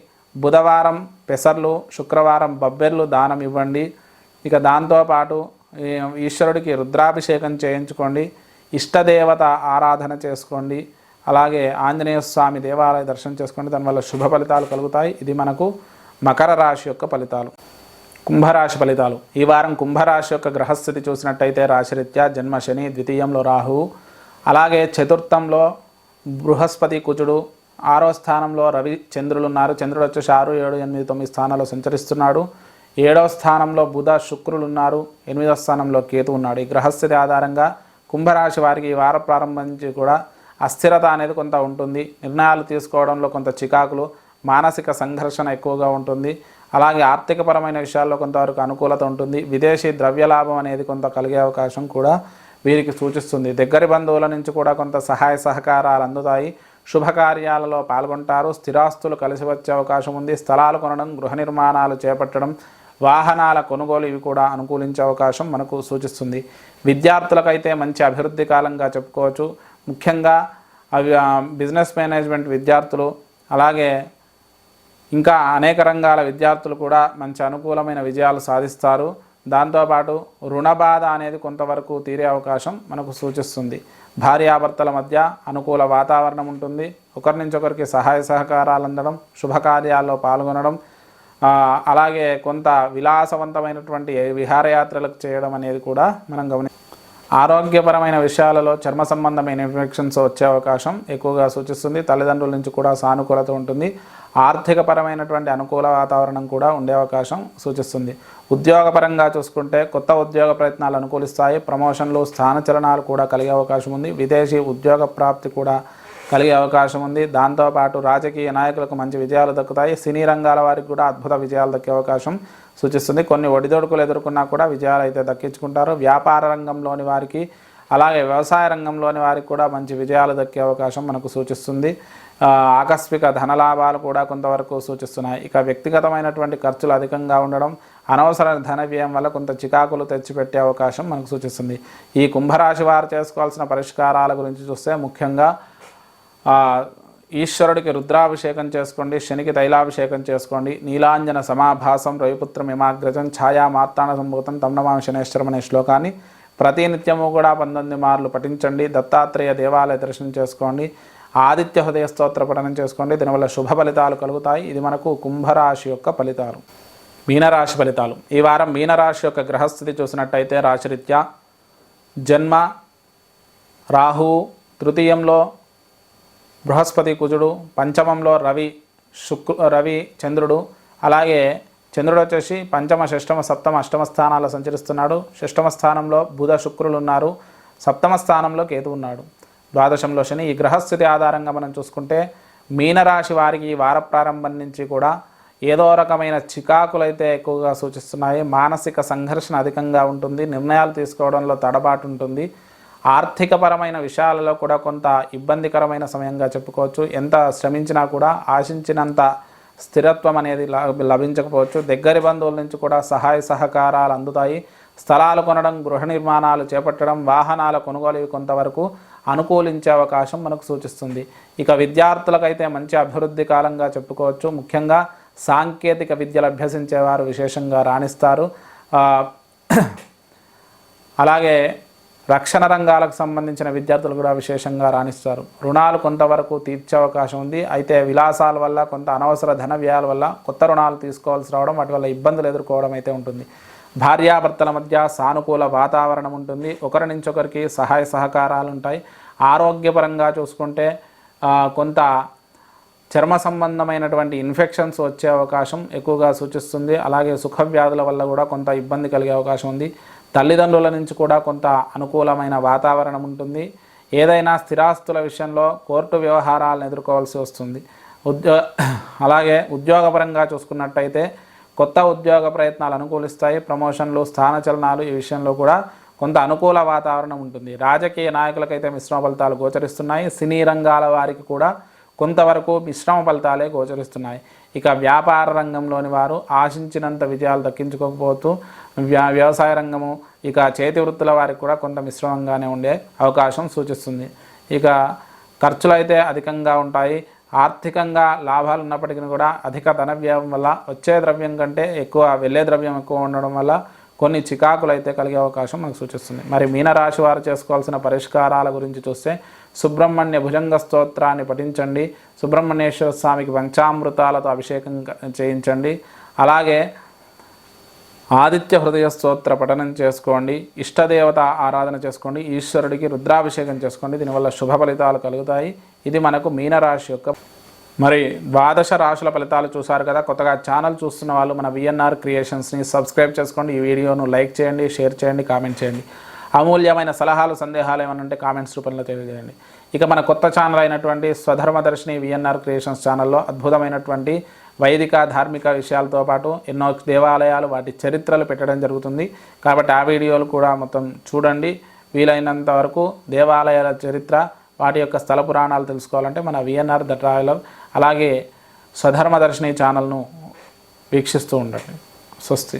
బుధవారం పెసర్లు, శుక్రవారం బొబ్బెర్లు దానం ఇవ్వండి. ఇక దాంతోపాటు ఈశ్వరుడికి రుద్రాభిషేకం చేయించుకోండి. ఇష్టదేవత ఆరాధన చేసుకోండి. అలాగే ఆంజనేయ స్వామి దేవాలయ దర్శనం చేసుకోండి. దానివల్ల శుభ ఫలితాలు కలుగుతాయి. ఇది మనకు మకర రాశి యొక్క ఫలితాలు. కుంభరాశి ఫలితాలు. ఈ వారం కుంభరాశి యొక్క గ్రహస్థితి చూసినట్టయితే రాశిరీత్యా జన్మ శని, ద్వితీయంలో రాహువు, అలాగే చతుర్థంలో బృహస్పతి కుజుడు, 6వ స్థానంలో రవి చంద్రులు ఉన్నారు. చంద్రుడు వచ్చేసి 6, 7, 8, 9 స్థానాల్లో సంచరిస్తున్నాడు. 7వ స్థానంలో బుధ శుక్రులు ఉన్నారు. 8వ స్థానంలో కేతు ఉన్నాడు. ఈ గ్రహస్థితి ఆధారంగా కుంభరాశి వారికి ఈ వార ప్రారంభం నుంచి కూడా అస్థిరత అనేది కొంత ఉంటుంది. నిర్ణయాలు తీసుకోవడంలో కొంత చికాకులు, మానసిక సంఘర్షణ ఎక్కువగా ఉంటుంది. అలాగే ఆర్థికపరమైన విషయాల్లో కొంతవరకు అనుకూలత ఉంటుంది. విదేశీ ద్రవ్యలాభం అనేది కొంత కలిగే అవకాశం కూడా వీరికి సూచిస్తుంది. దగ్గరి బంధువుల నుంచి కూడా కొంత సహాయ సహకారాలు అందుతాయి. శుభకార్యాలలో పాల్గొంటారు. స్థిరాస్తులు కలిసి వచ్చే అవకాశం ఉంది. స్థలాలు కొనడం, గృహ నిర్మాణాలు చేపట్టడం, వాహనాల కొనుగోలు ఇవి కూడా అనుకూలించే అవకాశం మనకు సూచిస్తుంది. విద్యార్థులకైతే మంచి అభివృద్ధి కాలంగా చెప్పుకోవచ్చు. ముఖ్యంగా అవి బిజినెస్ మేనేజ్మెంట్ విద్యార్థులు, అలాగే ఇంకా అనేక రంగాల విద్యార్థులు కూడా మంచి అనుకూలమైన విజయాలు సాధిస్తారు. దాంతోపాటు రుణ బాధ అనేది కొంతవరకు తీరే అవకాశం మనకు సూచిస్తుంది. భార్యాభర్తల మధ్య అనుకూల వాతావరణం ఉంటుంది. ఒకరి నుంచి ఒకరికి సహాయ సహకారాలు అందడం, శుభకార్యాల్లో పాల్గొనడం, అలాగే కొంత విలాసవంతమైనటువంటి విహారయాత్రలకు చేయడం అనేది కూడా మనం ఆరోగ్యపరమైన విషయాలలో చర్మ సంబంధమైన ఇన్ఫెక్షన్స్ వచ్చే అవకాశం ఎక్కువగా సూచిస్తుంది. తల్లిదండ్రుల నుంచి కూడా సానుకూలత ఉంటుంది. ఆర్థికపరమైనటువంటి అనుకూల వాతావరణం కూడా ఉండే అవకాశం సూచిస్తుంది. ఉద్యోగపరంగా చూసుకుంటే కొత్త ఉద్యోగ ప్రయత్నాలు అనుకూలిస్తాయి. ప్రమోషన్లు, స్థానచలనాలు కూడా కలిగే అవకాశం ఉంది. విదేశీ ఉద్యోగ ప్రాప్తి కూడా కలిగే అవకాశం ఉంది. దాంతోపాటు రాజకీయ నాయకులకు మంచి విజయాలు దక్కుతాయి. సినీ రంగాల వారికి కూడా అద్భుత విజయాలు దక్కే అవకాశం సూచిస్తుంది. కొన్ని ఒడిదొడుకులు ఎదుర్కొన్నా కూడా విజయాలు అయితే దక్కించుకుంటారు. వ్యాపార రంగంలోని వారికి, అలాగే వ్యవసాయ రంగంలోని వారికి కూడా మంచి విజయాలు దక్కే అవకాశం మనకు సూచిస్తుంది. ఆకస్మిక ధనలాభాలు కూడా కొంతవరకు సూచిస్తున్నాయి. ఇక వ్యక్తిగతమైనటువంటి ఖర్చులు అధికంగా ఉండడం, అనవసర ధన వ్యయం వల్ల కొంత చికాకులు తెచ్చిపెట్టే అవకాశం మనకు సూచిస్తుంది. ఈ కుంభరాశి వారు చేసుకోవాల్సిన పరిష్కారాల గురించి చూస్తే ముఖ్యంగా ఈశ్వరుడికి రుద్రాభిషేకం చేసుకోండి, శనికి తైలాభిషేకం చేసుకోండి. నీలాంజన సమాభాసం రవిపుత్రం హిమాగ్రజం ఛాయా మార్తాణ సంభూతం తమ్నమామ శనేశ్వరం అనే శ్లోకాన్ని ప్రతినిత్యము కూడా 19 మార్లు పఠించండి. దత్తాత్రేయ దేవాలయ దర్శనం చేసుకోండి. ఆదిత్య హృదయ స్తోత్ర పఠనం చేసుకోండి. దీనివల్ల శుభ ఫలితాలు కలుగుతాయి. ఇది మనకు కుంభరాశి యొక్క ఫలితాలు. మీనరాశి ఫలితాలు. ఈ వారం మీనరాశి యొక్క గ్రహస్థితి చూసినట్టయితే రాశిరీత్యా జన్మ రాహువు, తృతీయంలో బృహస్పతి కుజుడు, పంచమంలో రవి చంద్రుడు, అలాగే చంద్రుడు వచ్చేసి పంచమ, షష్టమ, సప్తమ, అష్టమ స్థానాల్లో సంచరిస్తున్నాడు. షష్టమ స్థానంలో బుధ శుక్రులు ఉన్నారు. సప్తమ స్థానంలో కేతు ఉన్నాడు. ద్వాదశంలో శని. ఈ గ్రహస్థితి ఆధారంగా మనం చూసుకుంటే మీనరాశి వారికి ఈ వార ప్రారంభం నుంచి కూడా ఏదో రకమైన చికాకులు అయితే ఎక్కువగా సూచిస్తున్నాయి. మానసిక సంఘర్షణ అధికంగా ఉంటుంది. నిర్ణయాలు తీసుకోవడంలో తడబాటు ఉంటుంది. ఆర్థికపరమైన విషయాలలో కూడా కొంత ఇబ్బందికరమైన సమయంగా చెప్పుకోవచ్చు. ఎంత శ్రమించినా కూడా ఆశించినంత స్థిరత్వం అనేది లభించకపోవచ్చు. దగ్గరి బంధువుల నుంచి కూడా సహాయ సహకారాలు అందుతాయి. స్థలాలు కొనడం, గృహ నిర్మాణాలు చేపట్టడం, వాహనాల కొనుగోలు కొంతవరకు అనుకూలించే అవకాశం మనకు సూచిస్తుంది. ఇక విద్యార్థులకైతే మంచి అభివృద్ధి కాలంగా చెప్పుకోవచ్చు. ముఖ్యంగా సాంకేతిక విద్యలు అభ్యసించేవారు విశేషంగా రాణిస్తారు. అలాగే రక్షణ రంగాలకు సంబంధించిన విద్యార్థులు కూడా విశేషంగా రాణిస్తారు. రుణాలు కొంతవరకు తీర్చే అవకాశం ఉంది. అయితే విలాసాల వల్ల, కొంత అనవసర ధన వ్యయాల వల్ల కొత్త రుణాలు తీసుకోవాల్సి రావడం, వాటి వల్ల ఇబ్బందులు ఎదుర్కోవడం అయితే ఉంటుంది. భార్యాభర్తల మధ్య సానుకూల వాతావరణం ఉంటుంది. ఒకరి నుంచి ఒకరికి సహాయ సహకారాలు ఉంటాయి. ఆరోగ్యపరంగా చూసుకుంటే కొంత చర్మ సంబంధమైనటువంటి ఇన్ఫెక్షన్స్ వచ్చే అవకాశం ఎక్కువగా సూచిస్తుంది. అలాగే సుఖ వ్యాధుల వల్ల కూడా కొంత ఇబ్బంది కలిగే అవకాశం ఉంది. తల్లిదండ్రుల నుంచి కూడా కొంత అనుకూలమైన వాతావరణం ఉంటుంది. ఏదైనా స్థిరాస్తుల విషయంలో కోర్టు వ్యవహారాలను ఎదుర్కోవాల్సి వస్తుంది. అలాగే ఉద్యోగపరంగా చూసుకున్నట్టయితే కొత్త ఉద్యోగ ప్రయత్నాలు అనుకూలిస్తాయి. ప్రమోషన్లు, స్థానచలనాలు ఈ విషయంలో కూడా కొంత అనుకూల వాతావరణం ఉంటుంది. రాజకీయ నాయకులకైతే మిశ్రమ ఫలితాలు గోచరిస్తున్నాయి. సినీ రంగాల వారికి కూడా కొంతవరకు మిశ్రమ ఫలితాలే గోచరిస్తున్నాయి. ఇక వ్యాపార రంగంలోని వారు ఆశించినంత విజయాలు దక్కించుకోకపోతూ వ్యవసాయ రంగము, ఇక చేతి వృత్తుల వారికి కూడా కొంత మిశ్రమంగానే ఉండే అవకాశం సూచిస్తుంది. ఇక ఖర్చులు అయితే అధికంగా ఉంటాయి. ఆర్థికంగా లాభాలు ఉన్నప్పటికీ కూడా అధిక ధన వ్యయం వల్ల వచ్చే ద్రవ్యం కంటే ఎక్కువ వెళ్ళే ద్రవ్యం ఎక్కువ ఉండడం వల్ల కొన్ని చికాకులు అయితే కలిగే అవకాశం మనకు సూచిస్తుంది. మరి మీనరాశి వారు చేసుకోవాల్సిన పరిష్కారాల గురించి చూస్తే సుబ్రహ్మణ్య భుజంగ స్తోత్రాన్ని పఠించండి. సుబ్రహ్మణ్యేశ్వర స్వామికి పంచామృతాలతో అభిషేకం చేయించండి. అలాగే ఆదిత్య హృదయ స్తోత్ర పఠనం చేసుకోండి. ఇష్టదేవత ఆరాధన చేసుకోండి. ఈశ్వరుడికి రుద్రాభిషేకం చేసుకోండి. దీనివల్ల శుభ ఫలితాలు కలుగుతాయి. ఇది మనకు మీనరాశి యొక్క. మరి ద్వాదశ రాశుల ఫలితాలు చూసారు కదా. కొత్తగా ఛానల్ చూస్తున్న వాళ్ళు మన విఎన్ఆర్ క్రియేషన్స్ని సబ్స్క్రైబ్ చేసుకోండి. ఈ వీడియోను లైక్ చేయండి, షేర్ చేయండి, కామెంట్ చేయండి. అమూల్యమైన సలహాలు, సందేహాలు ఏమైనా ఉంటే కామెంట్స్ రూపంలో తెలియజేయండి. ఇక మన కొత్త ఛానల్ అయినటువంటి స్వధర్మదర్శిని విఎన్ఆర్ క్రియేషన్స్ ఛానల్లో అద్భుతమైనటువంటి వైదిక ధార్మిక విషయాలతో పాటు ఎన్నో దేవాలయాలు, వాటి చరిత్రలు పెట్టడం జరుగుతుంది. కాబట్టి ఆ వీడియోలు కూడా మొత్తం చూడండి. వీలైనంత వరకు దేవాలయాల చరిత్ర, వాటి యొక్క స్థల పురాణాలు తెలుసుకోవాలంటే మన విఎన్ఆర్ ద ట్రావెలర్ అలాగే స్వధర్మదర్శిని ఛానల్ను వీక్షిస్తూ ఉండండి. స్వస్తి.